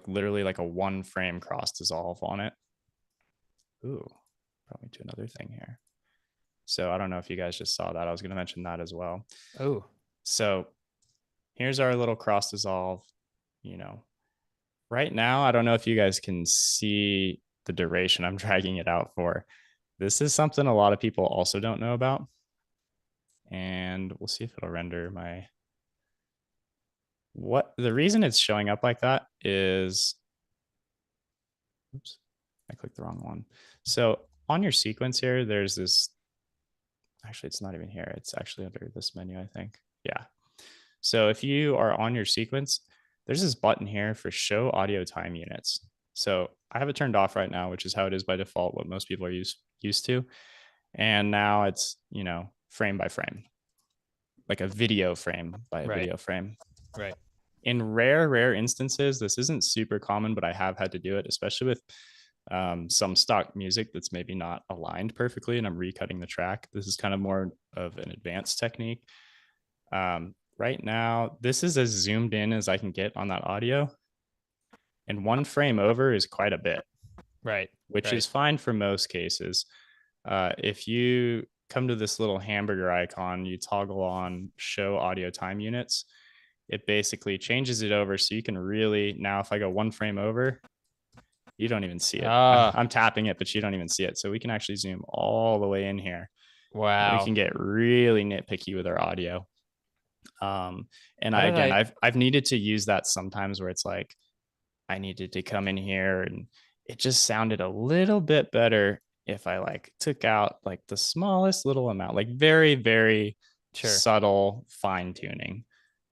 literally like a 1 frame cross dissolve on it. Ooh, probably do another thing here. So I don't know if you guys just saw that. I was going to mention that as well. Oh, So here's our little cross dissolve. Right now, I don't know if you guys can see the duration I'm dragging it out for. This is something a lot of people also don't know about. And we'll see if it'll render the reason it's showing up like that is, oops, I clicked the wrong one. So on your sequence here, there's this, actually, it's not even here. It's actually under this menu, I think. Yeah. So if you are on your sequence, there's this button here for show audio time units. So I have it turned off right now, which is how it is by default, what most people are used to. And now it's, frame by frame, like a video frame by a video frame. right. In rare instances, this isn't super common, but I have had to do it, especially with some stock music that's maybe not aligned perfectly and I'm recutting the track. This is kind of more of an advanced technique. Right now, this is as zoomed in as I can get on that audio. And 1 frame over is quite a bit. Right. Which is fine for most cases. If you come to this little hamburger icon, you toggle on show audio time units. It basically changes it over so you can really, now if I go 1 frame over, you don't even see it. I'm tapping it, but you don't even see it. So we can actually zoom all the way in here. Wow. We can get really nitpicky with our audio. And I've needed to use that sometimes where it's like, I needed to come in here and it just sounded a little bit better if I like took out like the smallest little amount, like very, very subtle fine tuning.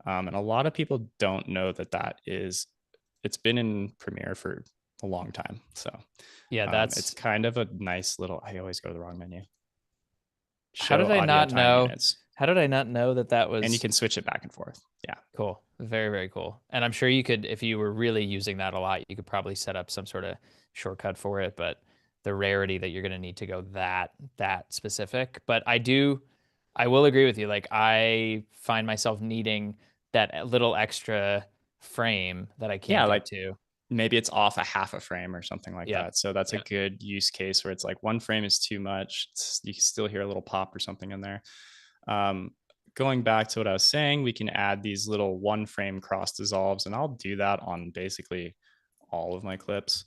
And a lot of people don't know it's been in Premiere for a long time. So yeah, it's kind of a nice little, I always go to the wrong menu. How did I not know? How did I not know that was? And you can switch it back and forth. Yeah. Cool. Very, very cool. And I'm sure you could, if you were really using that a lot, you could probably set up some sort of shortcut for it, but the rarity that you're going to need to go that specific. But I will agree with you. Like I find myself needing that little extra frame that I can't get to. Maybe it's off a half a frame or something like that. So that's a good use case where it's like 1 frame is too much. You can still hear a little pop or something in there. Going back to what I was saying, we can add these little 1 frame cross dissolves, and I'll do that on basically all of my clips.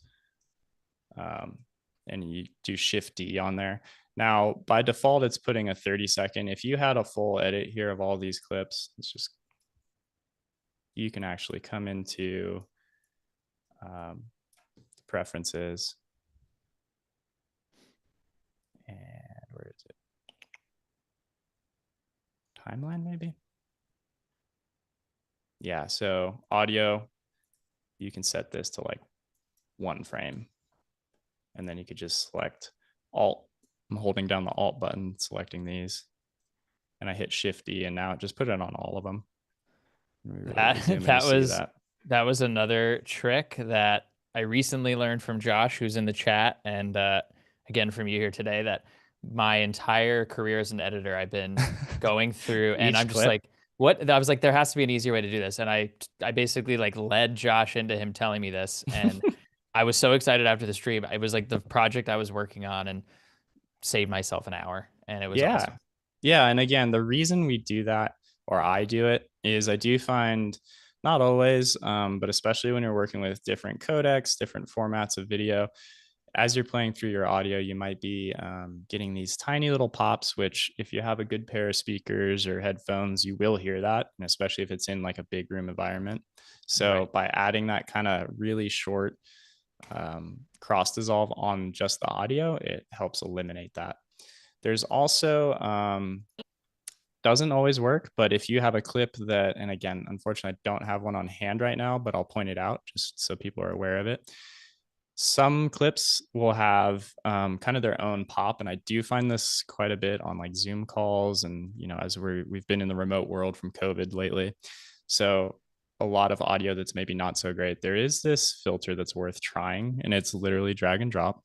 And you do Shift D on there. Now, by default, it's putting a 30-second. If you had a full edit here of all these clips, you can actually come into preferences. And where is it? Timeline, maybe? Yeah, so audio, you can set this to like 1 frame. And then you could just select Alt. I'm holding down the Alt button, selecting these. And I hit Shift D, and now it just put it on all of them. That was another trick that I recently learned from Josh, who's in the chat, and again from you here today, that my entire career as an editor, I've been going through, and I'm just like, what? I was like, there has to be an easier way to do this, and I basically like led Josh into him telling me this, and I was so excited after the stream. It was like the project I was working on, and saved myself an hour, and it was awesome. Yeah, and again, the reason we do that, or I do it, is I do find, not always, but especially when you're working with different codecs, different formats of video, as you're playing through your audio, you might be getting these tiny little pops, which if you have a good pair of speakers or headphones, you will hear that, and especially if it's in like a big room environment. So by adding that kind of really short cross dissolve on just the audio, it helps eliminate that. There's also, doesn't always work, but if you have a clip that, and again, unfortunately, I don't have one on hand right now, but I'll point it out just so people are aware of it. Some clips will have kind of their own pop, and I do find this quite a bit on like Zoom calls, and as we've been in the remote world from COVID lately, so a lot of audio that's maybe not so great. There is this filter that's worth trying, and it's literally drag and drop.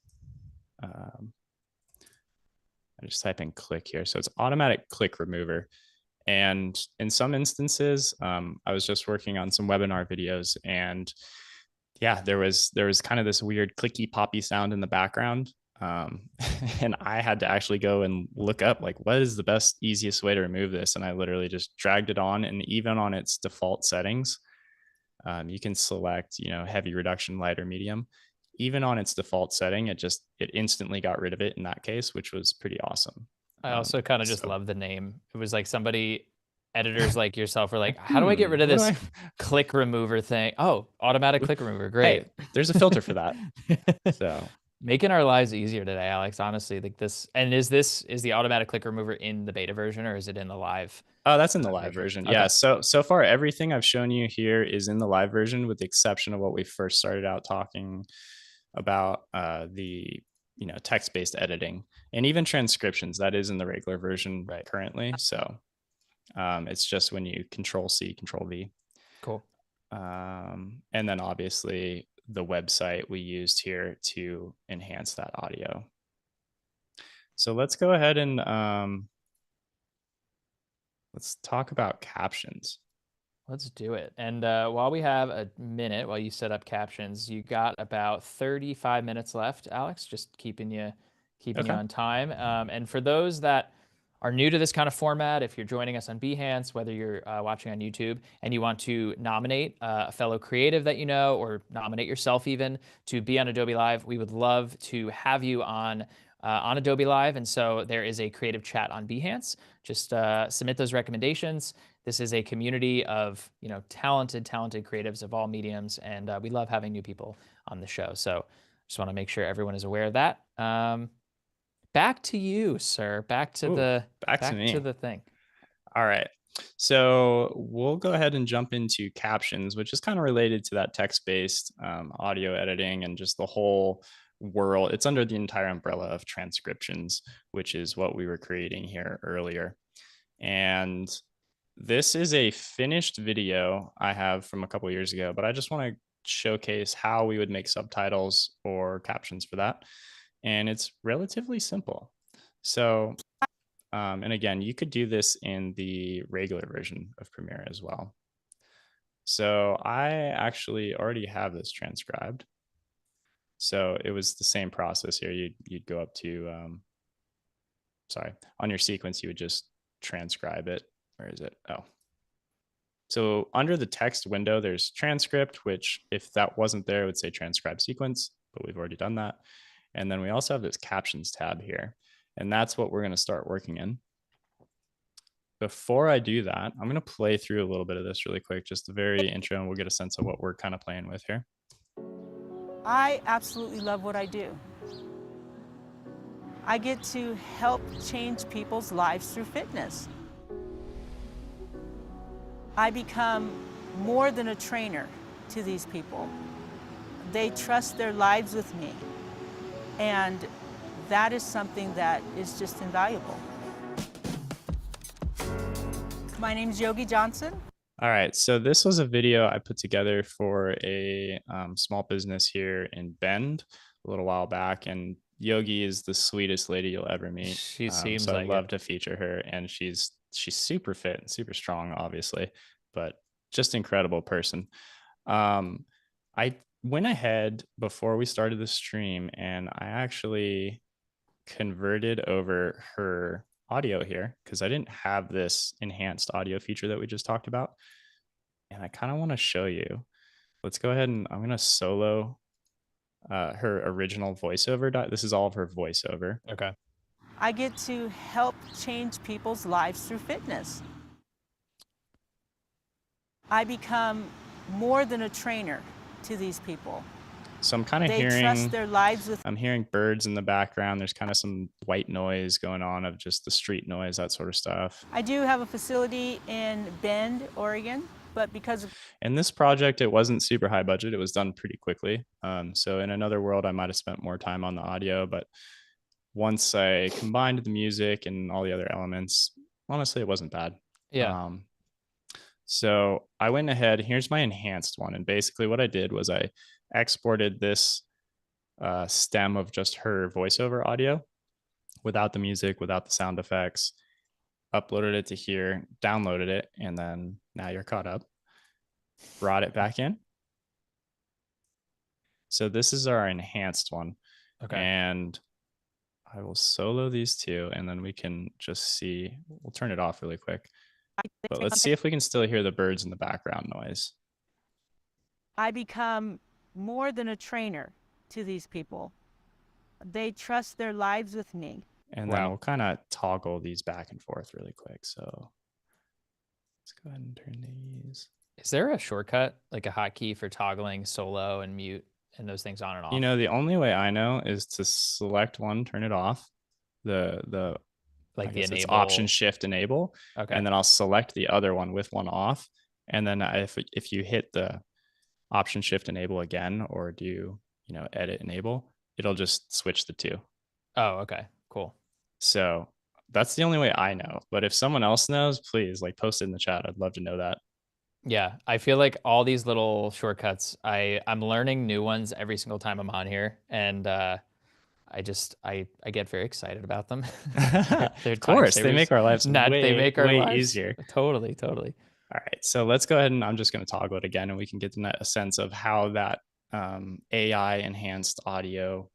I just type in click here. So it's automatic click remover. And in some instances, I was just working on some webinar videos, and yeah, there was kind of this weird clicky poppy sound in the background. And I had to actually go and look up like, what is the best, easiest way to remove this? And I literally just dragged it on, and even on its default settings, you can select, heavy, reduction, light, or medium. Even on its default setting, it instantly got rid of it in that case, which was pretty awesome. I also kind of just love the name. It was like editors like yourself were like, how do I get rid of this click remover thing? Oh, automatic click remover. Great. Hey, there's a filter for that. So making our lives easier today, Alex, honestly, like this. And is the automatic click remover in the beta version, or is it in the live? Oh, that's in the live version. Okay. Yeah. So far, everything I've shown you here is in the live version, with the exception of what we first started out talking about, the text-based editing, and even transcriptions. That is in the regular version currently. So it's just when you Control-C, Control-V. Cool. And then obviously the website we used here to enhance that audio. So let's go ahead and let's talk about captions. Let's do it. And while we have a minute, while you set up captions, you got about 35 minutes left, Alex, just keeping you on time. And for those that are new to this kind of format, if you're joining us on Behance, whether you're watching on YouTube and you want to nominate a fellow creative that you know, or nominate yourself even to be on Adobe Live, we would love to have you on Adobe Live. And so there is a creative chat on Behance. Just submit those recommendations. This is a community of talented creatives of all mediums, and we love having new people on the show. So just want to make sure everyone is aware of that. Back to you, sir. Back to the thing. All right. So we'll go ahead and jump into captions, which is kind of related to that text-based audio editing and just the whole world. It's under the entire umbrella of transcriptions, which is what we were creating here earlier. And this is a finished video I have from a couple years ago, but I just want to showcase how we would make subtitles or captions for that. And it's relatively simple. So, and again, you could do this in the regular version of Premiere as well. So I actually already have this transcribed. So it was the same process here. You'd go up to, on your sequence, you would just transcribe it. Where is it? Oh. So under the text window, there's transcript, which if that wasn't there, it would say transcribe sequence, but we've already done that. And then we also have this captions tab here, and that's what we're going to start working in. Before I do that, I'm going to play through a little bit of this really quick, just the very intro, and we'll get a sense of what we're kind of playing with here. I absolutely love what I do. I get to help change people's lives through fitness. I become more than a trainer to these people. They trust their lives with me. And that is something that is just invaluable. My name is Yogi Johnson. All right, so this was a video I put together for a small business here in Bend a little while back, and Yogi is the sweetest lady you'll ever meet. She seems so like I'd love to feature her, and she's super fit and super strong, obviously, but just incredible person. I went ahead before we started the stream, and I actually converted over her audio here because I didn't have this enhanced audio feature that we just talked about. And I kind of want to show you. Let's go ahead and I'm going to solo her original voiceover. This is all of her voiceover. Okay. I get to help change people's lives through fitness. I become more than a trainer to these people. So I'm kind of They trust their lives with. I'm hearing birds in the background. There's kind of some white noise going on of just the street noise, that sort of stuff. I do have a facility in Bend, Oregon, but because of. In this project, it wasn't super high budget. It was done pretty quickly. So in another world, I might have spent more time on the audio, but once I combined the music and all the other elements, honestly, it wasn't bad. Yeah. So I went ahead, here's my enhanced one. And basically what I did was I exported this stem of just her voiceover audio without the music, without the sound effects, uploaded it to here, downloaded it, and then now you're caught up. Brought it back in. So this is our enhanced one. Okay. And I will solo these two, and then we can just see. We'll turn it off really quick. But let's see if we can still hear the birds in the background noise. I become more than a trainer to these people. They trust their lives with me. And then we'll kind of toggle these back and forth really quick. So let's go ahead and turn these. Is there a shortcut, like a hotkey for toggling solo and mute and those things on and off? You know, the only way I know is to select one, turn it off. The like the enable. It's Option Shift Enable. Okay. And then I'll select the other one with one off. And then if you hit the Option Shift Enable again, or do Edit Enable, it'll just switch the two. Oh, okay, cool. So that's the only way I know. But if someone else knows, please post it in the chat. I'd love to know that. Yeah, I feel like all these little shortcuts, I'm learning new ones every single time I'm on here, and I get very excited about them. Of course, they make our lives way easier. Totally. All right, so let's go ahead and I'm just going to toggle it again, and we can get a sense of how that AI enhanced audio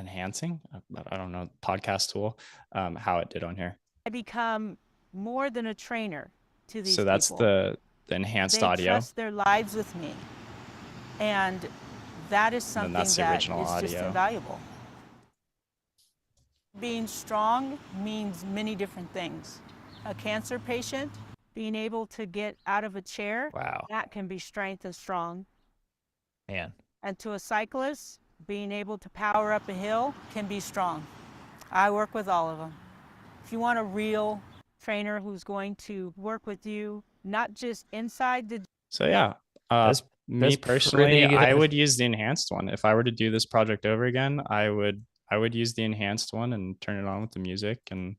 enhancing, I don't know, podcast tool, how it did on here. I become more than a trainer to these people. So that's the enhanced audio. They trust their lives with me. And that is something that is just invaluable. Being strong means many different things. A cancer patient, being able to get out of a chair, wow, that can be strength and strong. Man. And to a cyclist, being able to power up a hill can be strong. I work with all of them. If you want a real trainer who's going to work with you, not just inside the... So yeah, me personally, I would use the enhanced one. If I were to do this project over again, I would use the enhanced one and turn it on with the music. And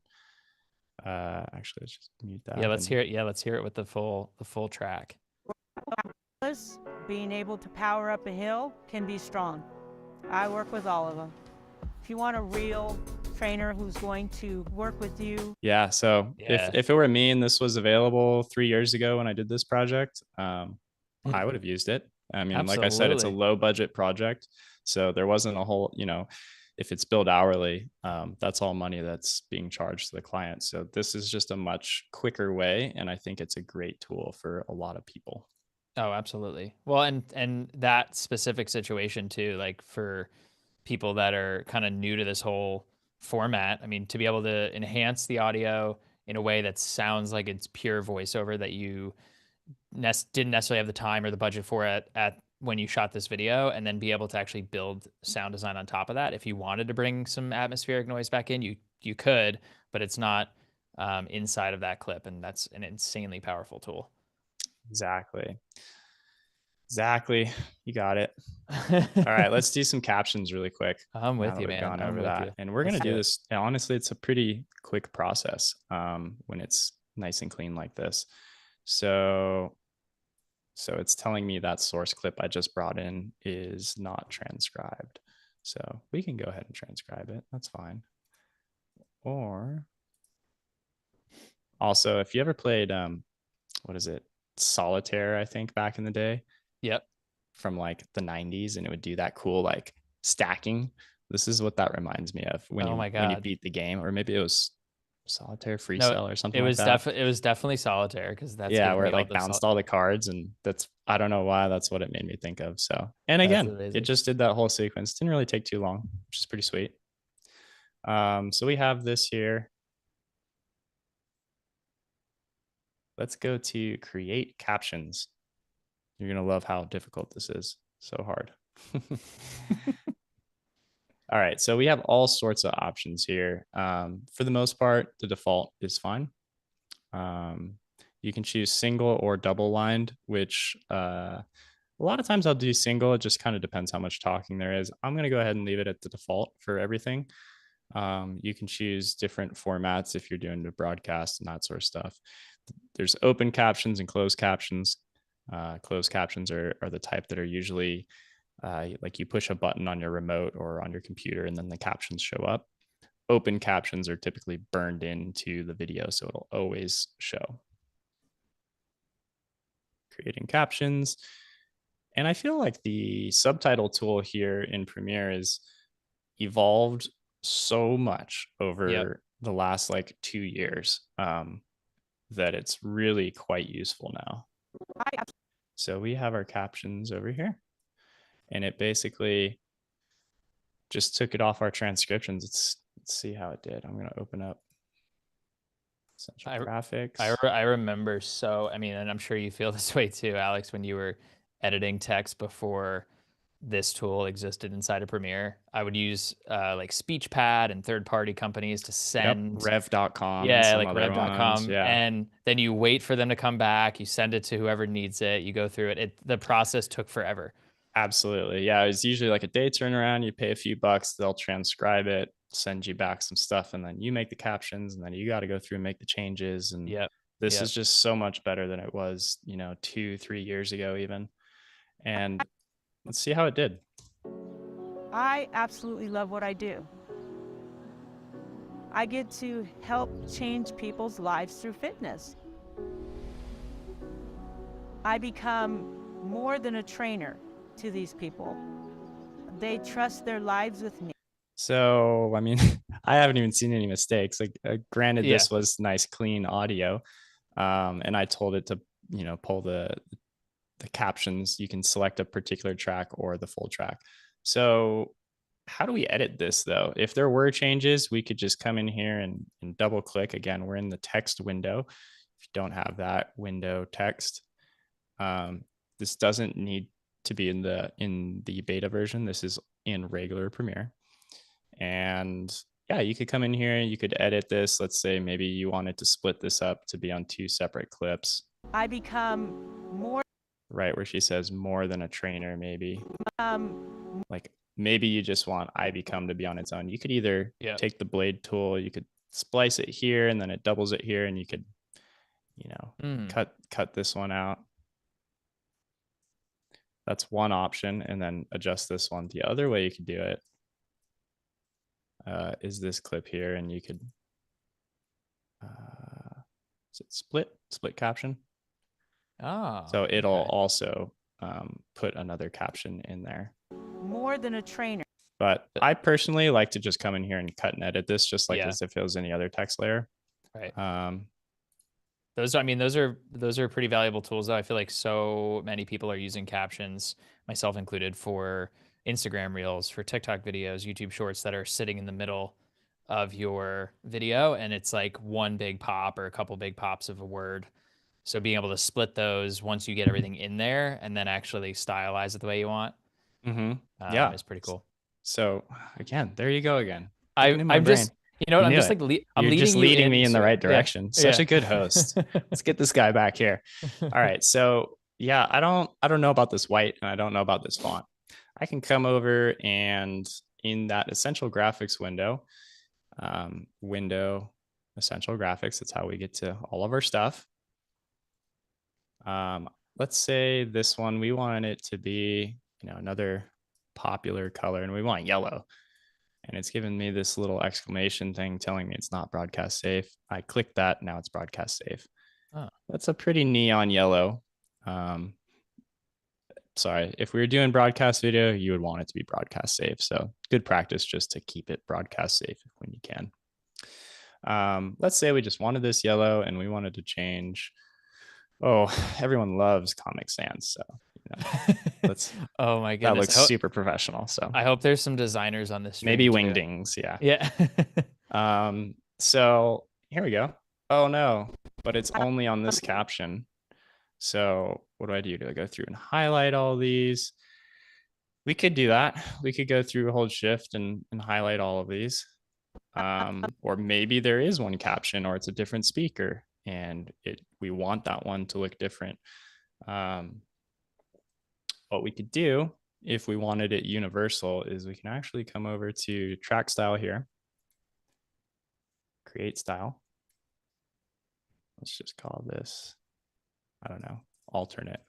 actually, let's just mute that. Yeah, let's hear it. Yeah, let's hear it with the full track. Being able to power up a hill can be strong. I work with all of them. If you want a real trainer who's going to work with you. Yeah, so if it were me and this was available 3 years ago when I did this project, I would have used it. I mean, Absolutely. Like I said, it's a low budget project. So there wasn't a whole, if it's billed hourly, that's all money that's being charged to the client. So this is just a much quicker way. And I think it's a great tool for a lot of people. Oh, absolutely. Well, and that specific situation too, like for people that are kind of new to this whole format, I mean, to be able to enhance the audio in a way that sounds like it's pure voiceover that you didn't necessarily have the time or the budget for at when you shot this video, and then be able to actually build sound design on top of that. If you wanted to bring some atmospheric noise back in, you could, but it's not inside of that clip, and that's an insanely powerful tool. Exactly. You got it. All right, let's do some captions really quick. I'm with you, man. Gone over that. And we're going to do this. And honestly, it's a pretty quick process when it's nice and clean like this. So it's telling me that source clip I just brought in is not transcribed. So we can go ahead and transcribe it. That's fine. Or also, if you ever played, what is it? Solitaire, I think, back in the day. Yep. From like the 90s, and it would do that cool like stacking. This is what that reminds me of when you beat the game, or maybe it was Solitaire Free Cell or something. It was definitely Solitaire, because that's where it like bounced all the cards, and I don't know why that's what it made me think of. So, and again, it just did that whole sequence. Didn't really take too long, which is pretty sweet. So we have this here. Let's go to create captions. You're going to love how difficult this is. So hard. All right. So we have all sorts of options here. For the most part, the default is fine. You can choose single or double lined, which a lot of times I'll do single. It just kind of depends how much talking there is. I'm going to go ahead and leave it at the default for everything. You can choose different formats if you're doing the broadcast and that sort of stuff. There's open captions and closed captions. Closed captions are the type that are usually like you push a button on your remote or on your computer and then the captions show up. Open captions are typically burned into the video, so it'll always show. Creating captions. And I feel like the subtitle tool here in Premiere is evolved so much over the last like 2 years that it's really quite useful now. So we have our captions over here, and it basically just took it off our transcriptions. Let's see how it did. I'm going to open up Essential Graphics. I remember. So, I mean, and I'm sure you feel this way too, Alex, when you were editing text before this tool existed inside of Premiere. I would use like SpeechPad and third-party companies to send rev.com. Yeah, like rev.com. Yeah. And then you wait for them to come back. You send it to whoever needs it. You go through it. The process took forever. Absolutely. Yeah. It's usually like a day turnaround. You pay a few bucks, they'll transcribe it, send you back some stuff, and then you make the captions, and then you got to go through and make the changes. And this is just so much better than it was, 2-3 years ago even. And let's see how it did. I absolutely love what I do. I get to help change people's lives through fitness. I become more than a trainer to these people. They trust their lives with me. So, I mean, I haven't even seen any mistakes. Like, granted, this was nice, clean audio. And I told it to, pull the captions. You can select a particular track or the full track. So how do we edit this though? If there were changes, we could just come in here and double click. Again, we're in the text window. If you don't have that window text, this doesn't need to be in the beta version. This is in regular Premiere. And yeah, you could come in here, you could edit this. Let's say maybe you wanted to split this up to be on 2 separate clips. I become more, right where she says more than a trainer, maybe. Like maybe you just want I become to be on its own. You could either take the blade tool, you could splice it here, and then it doubles it here, and you could, cut this one out. That's one option, and then adjust this one. The other way you could do it is this clip here, and you could is it split caption. So it'll also put another caption in there. More than a trainer. But I personally like to just come in here and cut and edit this just like as if it was any other text layer. Right. Those are pretty valuable tools though. I feel like so many people are using captions, myself included, for Instagram Reels, for TikTok videos, YouTube Shorts that are sitting in the middle of your video, and it's like one big pop or a couple big pops of a word. So being able to split those once you get everything in there and then actually stylize it the way you want, is pretty cool. So again, there you go again. I'm just, I'm just like, You're just leading me in the right direction. Such a good host. Let's get this guy back here. All right. So yeah, I don't know about this white, and I don't know about this font. I can come over and in that essential graphics window, essential graphics, that's how we get to all of our stuff. Let's say this one, we want it to be, another popular color, and we want yellow. And it's given me this little exclamation thing telling me it's not broadcast safe. I click that, now it's broadcast safe. That's a pretty neon yellow. Sorry, if we were doing broadcast video, you would want it to be broadcast safe. So good practice just to keep it broadcast safe when you can. Let's say we just wanted this yellow and we wanted to change. Oh, everyone loves Comic Sans, so let's. Oh my goodness, that looks super professional. So I hope there's some designers on this. Maybe Wingdings, yeah. So here we go. Oh no, but it's only on this caption. So what do I do? Do I go through and highlight all these? We could do that. We could go through, hold shift and highlight all of these. Or maybe there is one caption, or it's a different speaker, and we want that one to look different. What we could do if we wanted it universal is we can actually come over to track style here, create style. Let's just call this, I don't know, alternate.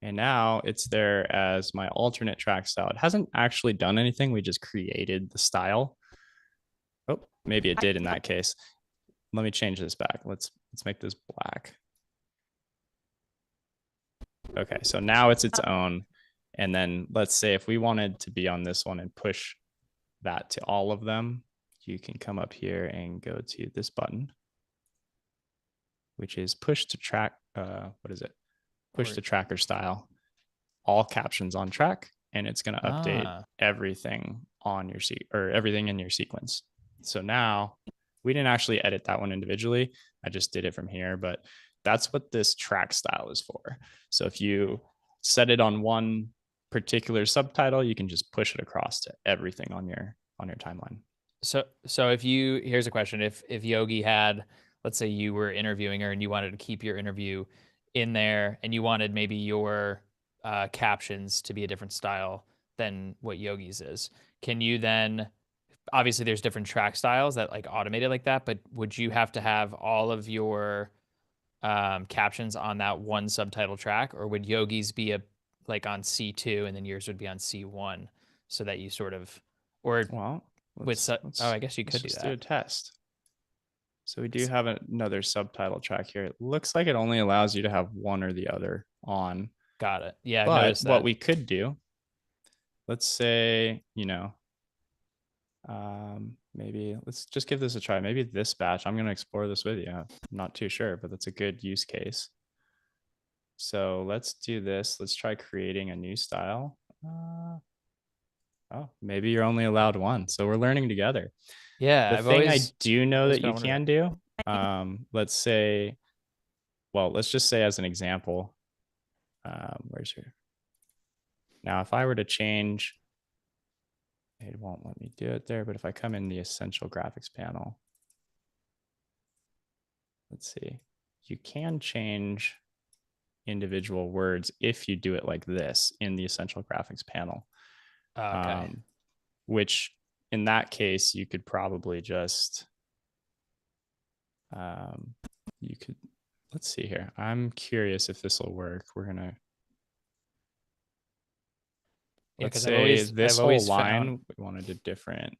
And now it's there as my alternate track style. It hasn't actually done anything. We just created the style. Oh, maybe it did in that case. Let me change this back. Let's make this black. Okay, so now it's its own. And then let's say if we wanted to be on this one and push that to all of them, you can come up here and go to this button, which is push to track. What is it? Push to tracker style, all captions on track, and it's going to update everything on your everything in your sequence. So now we didn't actually edit that one individually. I just did it from here, but that's what this track style is for. So if you set it on one particular subtitle, you can just push it across to everything on your timeline. So if you, here's a question. If Yogi had, let's say you were interviewing her and you wanted to keep your interview in there and you wanted maybe your captions to be a different style than what Yogi's is, can you then, obviously there's different track styles that like automated like that, but would you have to have all of your captions on that one subtitle track, or would Yogi's be like on C2 and then yours would be on C1 so that you sort of, or well, I guess you could do that. Do a test. So we do have another subtitle track here. It looks like it only allows you to have one or the other on. Got it. Yeah. But what we could do, let's say, maybe let's just give this a try. Maybe this batch, I'm going to explore this with you. I'm not too sure, but that's a good use case. So let's do this. Let's try creating a new style. Oh, maybe you're only allowed one. So we're learning together. Yeah. The thing I do know that you can do, let's say, well, let's just say as an example, where's your, now if I were to change, it won't let me do it there, but if I come in the essential graphics panel, let's see, you can change individual words if you do it like this in the essential graphics panel. Okay. Which in that case, you could probably just, you could, let's see here. I'm curious if this will work. We're going to, let's say this whole line, we wanted a different.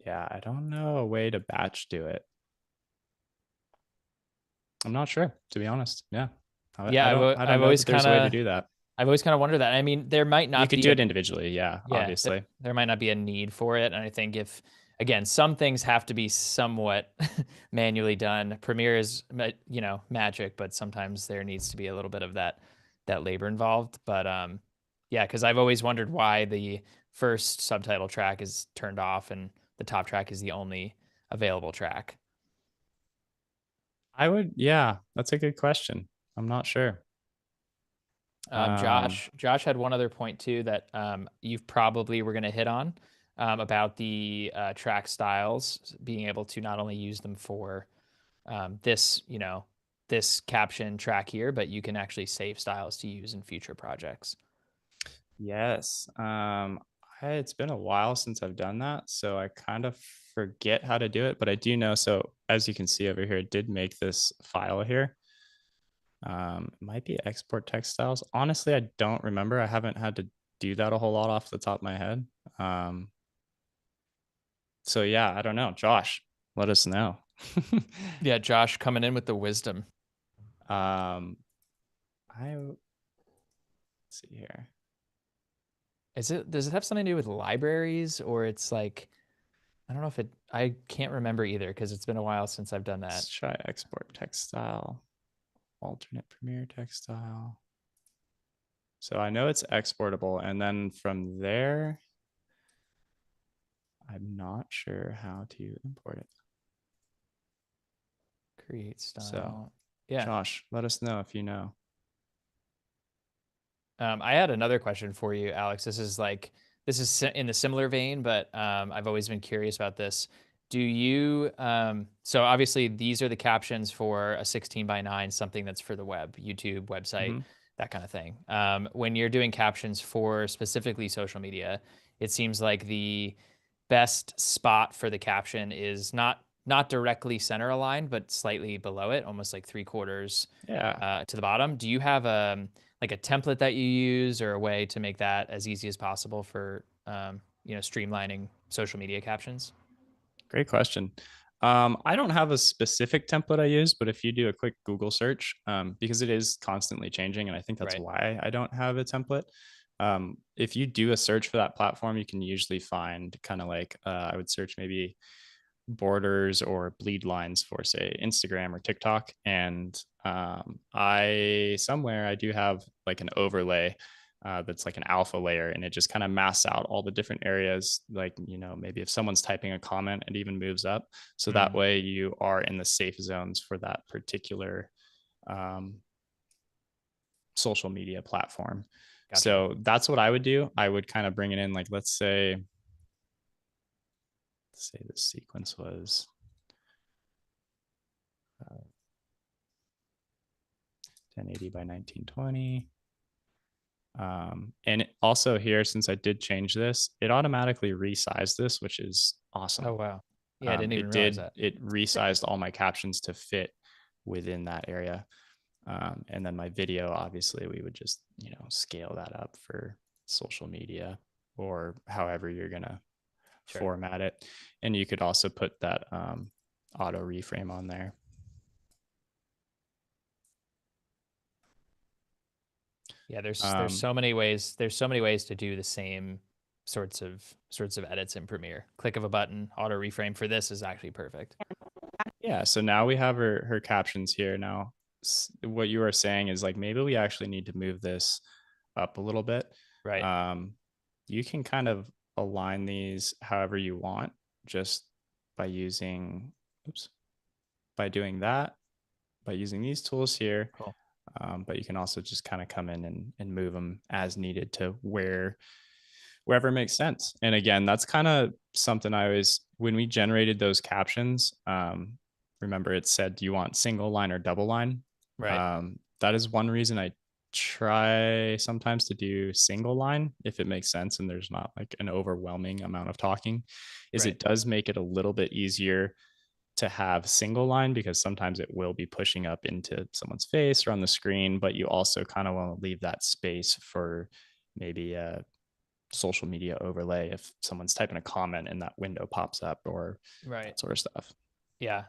Yeah, I don't know a way to batch do it. I'm not sure, to be honest. Yeah. I've always there's a way to do that. I've always kind of wondered that. I mean, there might not be. You could do it individually. Yeah, obviously. There might not be a need for it. And I think if, again, some things have to be somewhat manually done. Premiere is, magic, but sometimes there needs to be a little bit of that labor involved. But yeah, because I've always wondered why the first subtitle track is turned off and the top track is the only available track. Yeah, that's a good question. I'm not sure. Josh had one other point too that you probably were going to hit on about the track styles, being able to not only use them for this caption track here, but you can actually save styles to use in future projects. Yes. It's been a while since I've done that, so I kind of forget how to do it, but I do know. So as you can see over here, it did make this file here. It might be export text styles. Honestly, I don't remember. I haven't had to do that a whole lot off the top of my head. So yeah, I don't know. Josh, let us know. Yeah, Josh coming in with the wisdom. Let's see here. Does it have something to do with libraries, or it's like, I don't know if I can't remember either because it's been a while since I've done that. Let's try export text style. Alternate Premiere text style. So I know it's exportable, and then from there, I'm not sure how to import it. Create style. So yeah, Josh, let us know if you know. I had another question for you, Alex. This is in the similar vein, but I've always been curious about this. Do you, so obviously these are the captions for a 16:9, something that's for the web, YouTube, website, that kind of thing. When you're doing captions for specifically social media, it seems like the best spot for the caption is not not directly center aligned, but slightly below it, almost like 3/4 to the bottom. Do you have like a template that you use or a way to make that as easy as possible for streamlining social media captions? Great question. I don't have a specific template I use, but if you do a quick Google search, because it is constantly changing, and I think that's Right. why I don't have a template. If you do a search for that platform, you can usually find kind of like, I would search maybe borders or bleed lines for, say, Instagram or TikTok. And I do have like an overlay that's like an alpha layer, and it just kind of masks out all the different areas. Like, maybe if someone's typing a comment, it even moves up. So that way you are in the safe zones for that particular social media platform. Gotcha. So that's what I would do. I would kind of bring it in, like, let's say the sequence was 1080 by 1920. And also here, since I did change this, it automatically resized this, which is awesome. Oh, wow. Yeah, I didn't even realize that. It resized all my captions to fit within that area. And then my video, obviously, we would just, scale that up for social media or however you're going to format it. And you could also put that auto reframe on there. Yeah, there's so many ways. There's so many ways to do the same sorts of edits in Premiere. Click of a button, auto reframe for this is actually perfect. Yeah, so now we have her captions here. Now, what you are saying is, like, maybe we actually need to move this up a little bit. Right. You can kind of align these however you want, just by using, by doing that, by using these tools here. Cool. But you can also just kind of come in and move them as needed to wherever it makes sense. And again, that's kind of something when we generated those captions, remember it said, do you want single line or double line? Right. That is one reason I try sometimes to do single line, if it makes sense and there's not like an overwhelming amount of talking, is Right. it does make it a little bit easier to have single line, because sometimes it will be pushing up into someone's face or on the screen, but you also kind of want to leave that space for maybe a social media overlay if someone's typing a comment and that window pops up, or that sort of stuff. Yeah.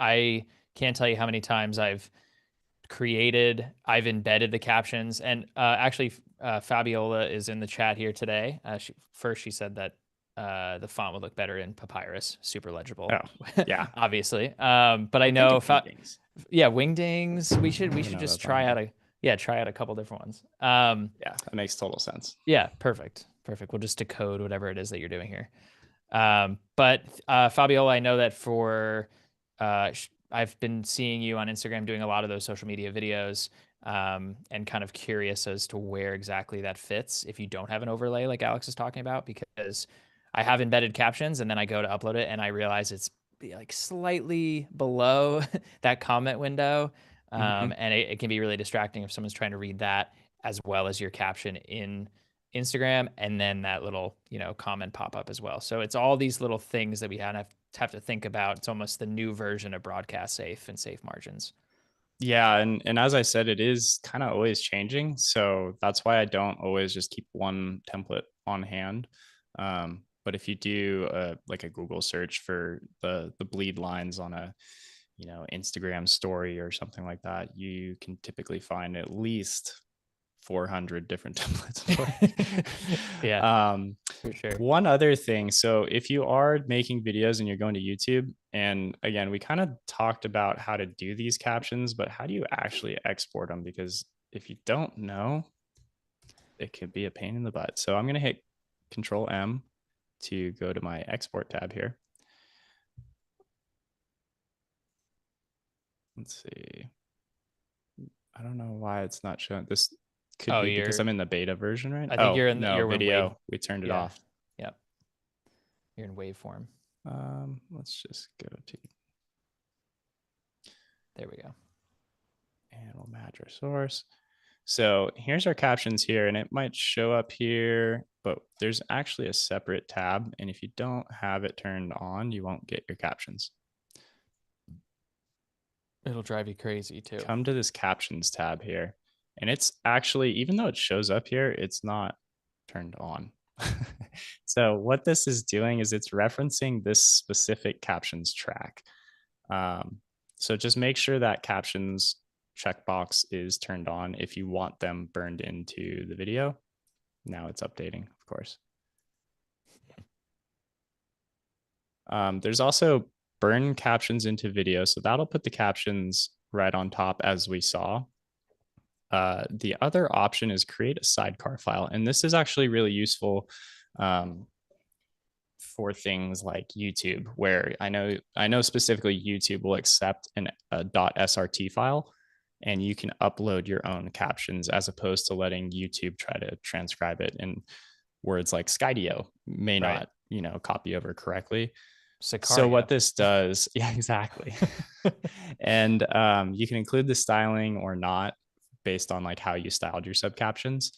I can't tell you how many times I've embedded the captions, and actually Fabiola is in the chat here today. She said that the font would look better in Papyrus, super legible. Oh, yeah. Obviously. But I know Wingdings. We should just try out a couple different ones. Yeah, that makes total sense. Yeah, perfect. We'll just decode whatever it is that you're doing here. But Fabiola, I know that I've been seeing you on Instagram doing a lot of those social media videos, and kind of curious as to where exactly that fits if you don't have an overlay like Alex is talking about, because I have embedded captions and then I go to upload it and I realize it's like slightly below that comment window. And it can be really distracting if someone's trying to read that as well as your caption in Instagram, and then that little, comment pop up as well. So it's all these little things that we have to think about. It's almost the new version of broadcast safe and safe margins. Yeah, and as I said, it is kind of always changing. So that's why I don't always just keep one template on hand. But if you do like a Google search for the bleed lines on a Instagram story or something like that, you can typically find at least 400 different templates. Yeah, for sure. One other thing, so if you are making videos and you're going to YouTube, and again, we kind of talked about how to do these captions, but how do you actually export them? Because if you don't know, it could be a pain in the butt. So I'm going to hit Control M to go to my export tab here. Let's see. I don't know why it's not showing. This could be because I'm in the beta version, right? I think you're in your video. We turned it off. Yep. You're in waveform. Let's just go to. There we go. And we'll match our source. So here's our captions here, and it might show up here, but there's actually a separate tab. And if you don't have it turned on, you won't get your captions. It'll drive you crazy too. Come to this captions tab here. And it's actually, even though it shows up here, it's not turned on. So what this is doing is it's referencing this specific captions track. So just make sure that captions checkbox is turned on if you want them burned into the video. Now it's updating, of course. There's also burn captions into video. So that'll put the captions right on top as we saw. The other option is create a sidecar file. And this is actually really useful for things like YouTube, where I know specifically YouTube will accept a .srt file, and you can upload your own captions as opposed to letting YouTube try to transcribe it in words like Skydio may not, copy over correctly. Sicaria. So what this does, yeah, exactly. And you can include the styling or not based on like how you styled your subcaptions,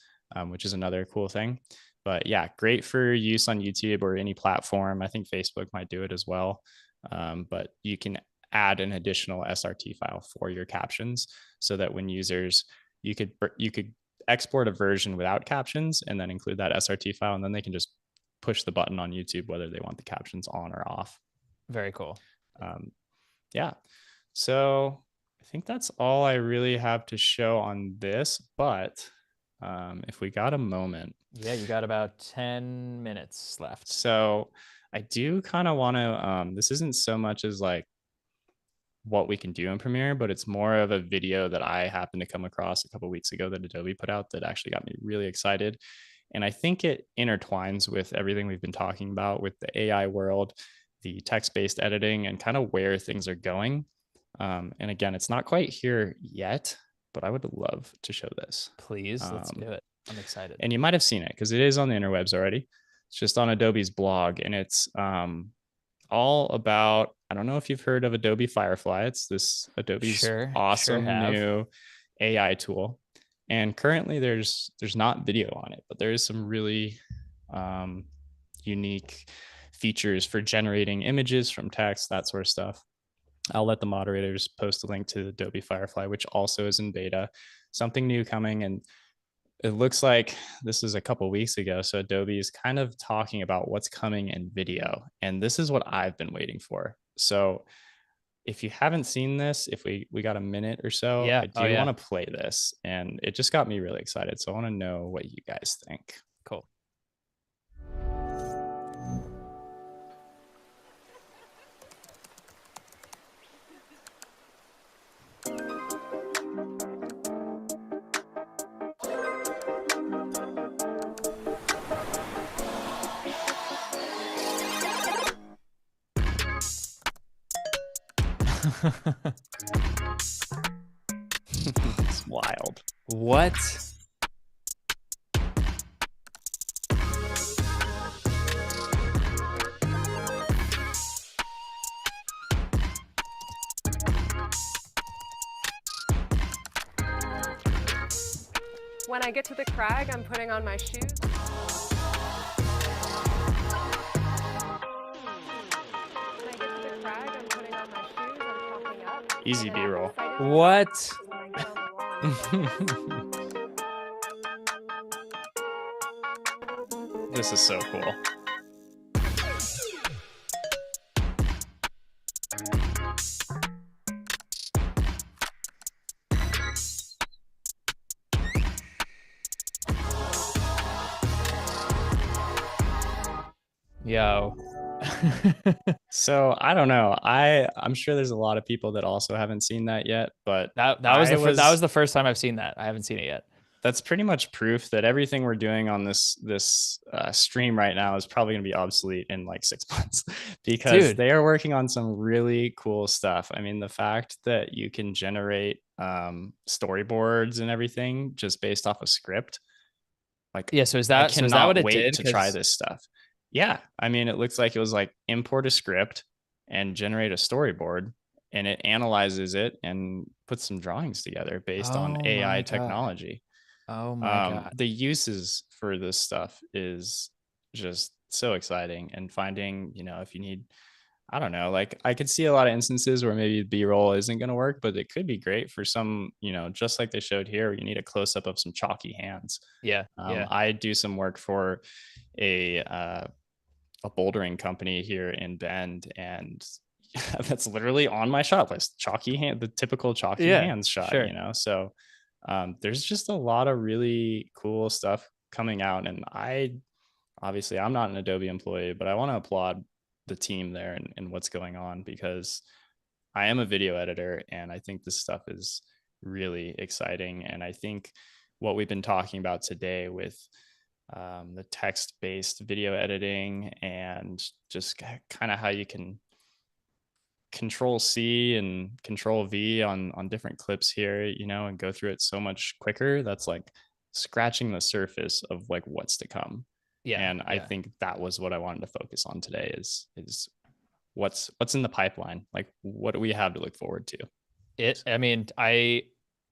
which is another cool thing. But yeah, great for use on YouTube or any platform. I think Facebook might do it as well. But you can add an additional SRT file for your captions so that when users, you could export a version without captions and then include that SRT file, and then they can just push the button on YouTube whether they want the captions on or off. Very cool. Yeah. So I think that's all I really have to show on this, but if we got a moment. Yeah, you got about 10 minutes left. So I do kind of want to, this isn't so much as like what we can do in Premiere, but it's more of a video that I happened to come across a couple of weeks ago that Adobe put out that actually got me really excited. And I think it intertwines with everything we've been talking about with the AI world, the text-based editing, and kind of where things are going. And again, it's not quite here yet, but I would love to show this. Please, let's do it. I'm excited. And you might have seen it because it is on the interwebs already. It's just on Adobe's blog, and it's all about, I don't know if you've heard of Adobe Firefly. It's this Adobe's awesome new AI tool. And currently there's not video on it, but there is some really unique features for generating images from text, that sort of stuff. I'll let the moderators post a link to Adobe Firefly, which also is in beta. Something new coming, and it looks like this is a couple of weeks ago. So Adobe is kind of talking about what's coming in video. And this is what I've been waiting for. So if you haven't seen this, if we got a minute or so, I do want to play this. And it just got me really excited. So I want to know what you guys think. Cool. It's wild. What? When I get to the crag, I'm putting on my shoes. Easy B-roll. What? This is so cool. Yo. So I don't know. I'm sure there's a lot of people that also haven't seen that yet, but that was the first time I've seen that. I haven't seen it yet. That's pretty much proof that everything we're doing on this stream right now is probably going to be obsolete in like 6 months because they are working on some really cool stuff. I mean, the fact that you can generate storyboards and everything just based off a script, like so is that what it did to try this stuff? Yeah, I mean, it looks like it was like import a script and generate a storyboard, and it analyzes it and puts some drawings together based on AI technology. Oh my God. The uses for this stuff is just so exciting, and finding, if you need, I don't know, like I could see a lot of instances where maybe B-roll isn't going to work, but it could be great for some, just like they showed here, you need a close up of some chalky hands. Yeah. Yeah. I do some work for a bouldering company here in Bend, and that's literally on my shot list. Chalky hand, the typical chalky Yeah, hands shot, sure. So there's just a lot of really cool stuff coming out, and I'm not an Adobe employee, but I want to applaud the team there and what's going on, because I am a video editor, and I think this stuff is really exciting. And I think what we've been talking about today with the text-based video editing, and just kind of how you can Control C and Control V on different clips here, and go through it so much quicker. That's like scratching the surface of like what's to come. Yeah. And I think that was what I wanted to focus on today is what's in the pipeline. Like, what do we have to look forward to? I mean, I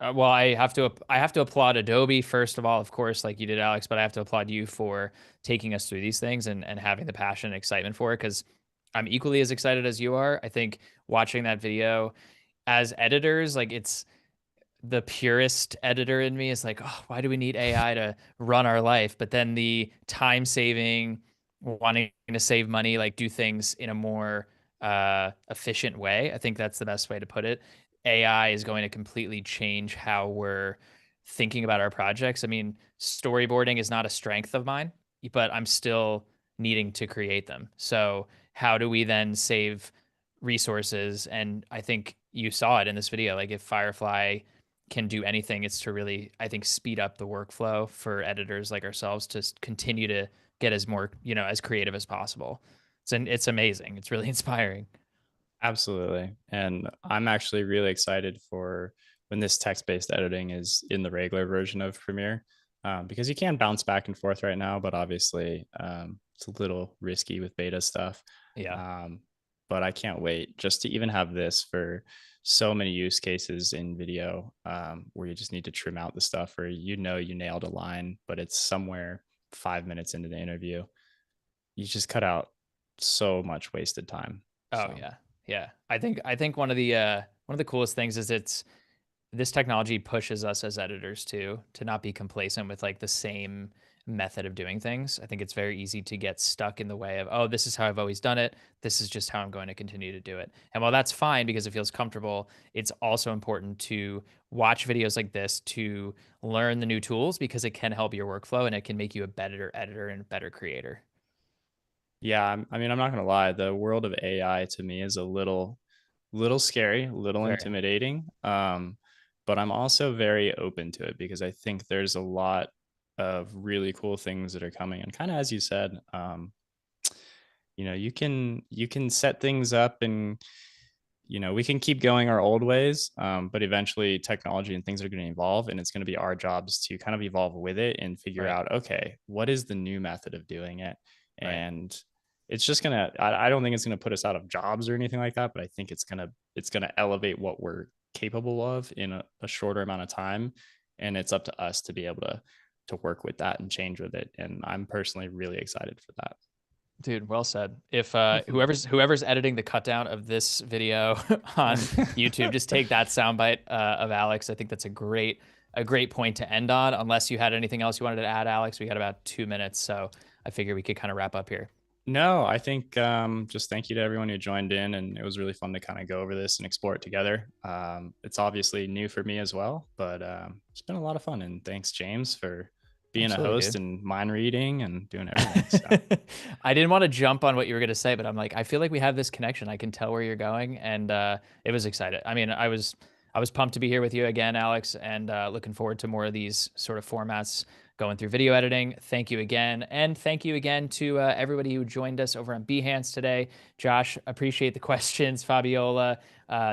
have to applaud Adobe first of all, of course, like you did, Alex, but I have to applaud you for taking us through these things and having the passion and excitement for it, because I'm equally as excited as you are. I think watching that video as editors, like it's the purist editor in me is like, oh, why do we need AI to run our life? But then the time saving, wanting to save money, like do things in a more efficient way. I think that's the best way to put it. AI is going to completely change how we're thinking about our projects. I mean, storyboarding is not a strength of mine, but I'm still needing to create them. So how do we then save resources? And I think you saw it in this video. Like if Firefly can do anything, it's to really, I think, speed up the workflow for editors like ourselves to continue to get as more, as creative as possible. It's amazing. It's really inspiring. Absolutely. And I'm actually really excited for when this text-based editing is in the regular version of Premiere, because you can bounce back and forth right now, but obviously it's a little risky with beta stuff. Yeah. But I can't wait just to even have this for so many use cases in video, where you just need to trim out the stuff, or you nailed a line, but it's somewhere 5 minutes into the interview. You just cut out so much wasted time. Oh yeah. Yeah. I think one of the coolest things is this technology pushes us as editors to not be complacent with like the same method of doing things. I think it's very easy to get stuck in the way of, oh, this is how I've always done it. This is just how I'm going to continue to do it. And while that's fine because it feels comfortable, it's also important to watch videos like this to learn the new tools, because it can help your workflow and it can make you a better editor and a better creator. Yeah, I mean, I'm not gonna lie. The world of AI to me is a little scary, a little intimidating. But I'm also very open to it, because I think there's a lot of really cool things that are coming. And kind of as you said, you can set things up, and we can keep going our old ways, but eventually technology and things are going to evolve, and it's going to be our jobs to kind of evolve with it and figure out, okay, what is the new method of doing it? And it's just gonna, I don't think it's gonna put us out of jobs or anything like that, but I think it's gonna elevate what we're capable of in a shorter amount of time. And it's up to us to be able to work with that and change with it. And I'm personally really excited for that. Dude, well said. If whoever's editing the cut down of this video on YouTube, just take that soundbite of Alex. I think that's a great point to end on. Unless you had anything else you wanted to add, Alex, we got about 2 minutes, so I figure we could kind of wrap up here. No, I think just thank you to everyone who joined in, and it was really fun to kind of go over this and explore it together. It's obviously new for me as well, but it's been a lot of fun. And thanks, James, for being a host and mind reading and doing everything. So. I didn't want to jump on what you were going to say, but I'm like, I feel like we have this connection. I can tell where you're going, and it was exciting. I mean, I was pumped to be here with you again, Alex, and looking forward to more of these sort of formats going through video editing. Thank you again. And thank you again to everybody who joined us over on Behance today. Josh, appreciate the questions. Fabiola,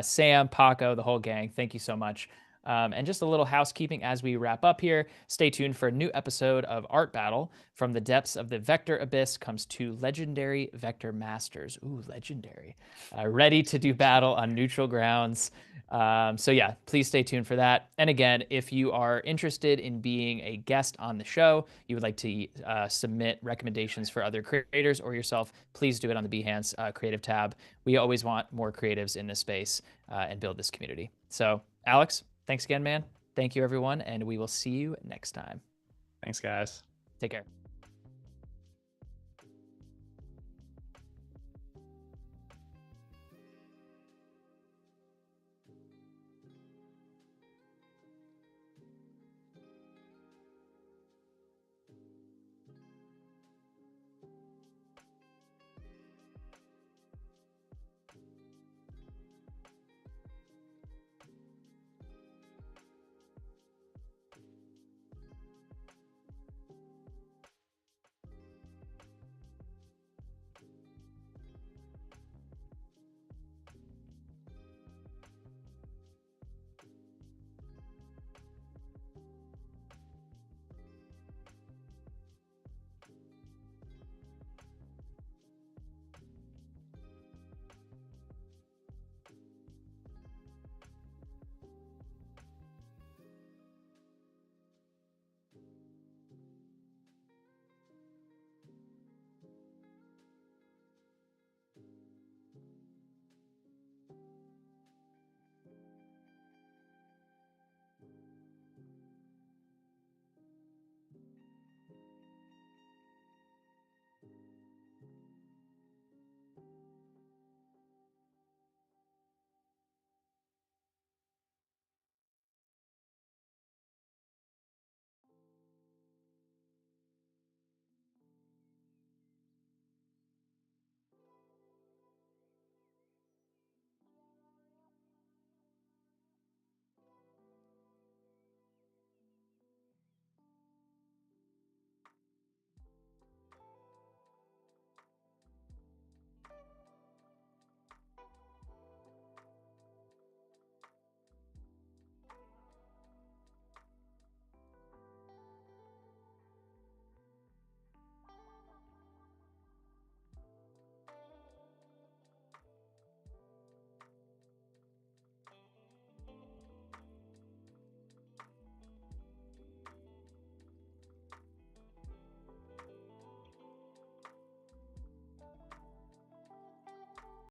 Sam, Paco, the whole gang. Thank you so much. And just a little housekeeping as we wrap up here. Stay tuned for a new episode of Art Battle. From the depths of the vector abyss comes two legendary vector masters. Ooh, legendary. Ready to do battle on neutral grounds. So yeah, please stay tuned for that. And again, if you are interested in being a guest on the show, you would like to submit recommendations for other creators or yourself, please do it on the Behance creative tab. We always want more creatives in this space and build this community. So Alex, thanks again, man. Thank you, everyone, and we will see you next time. Thanks, guys. Take care.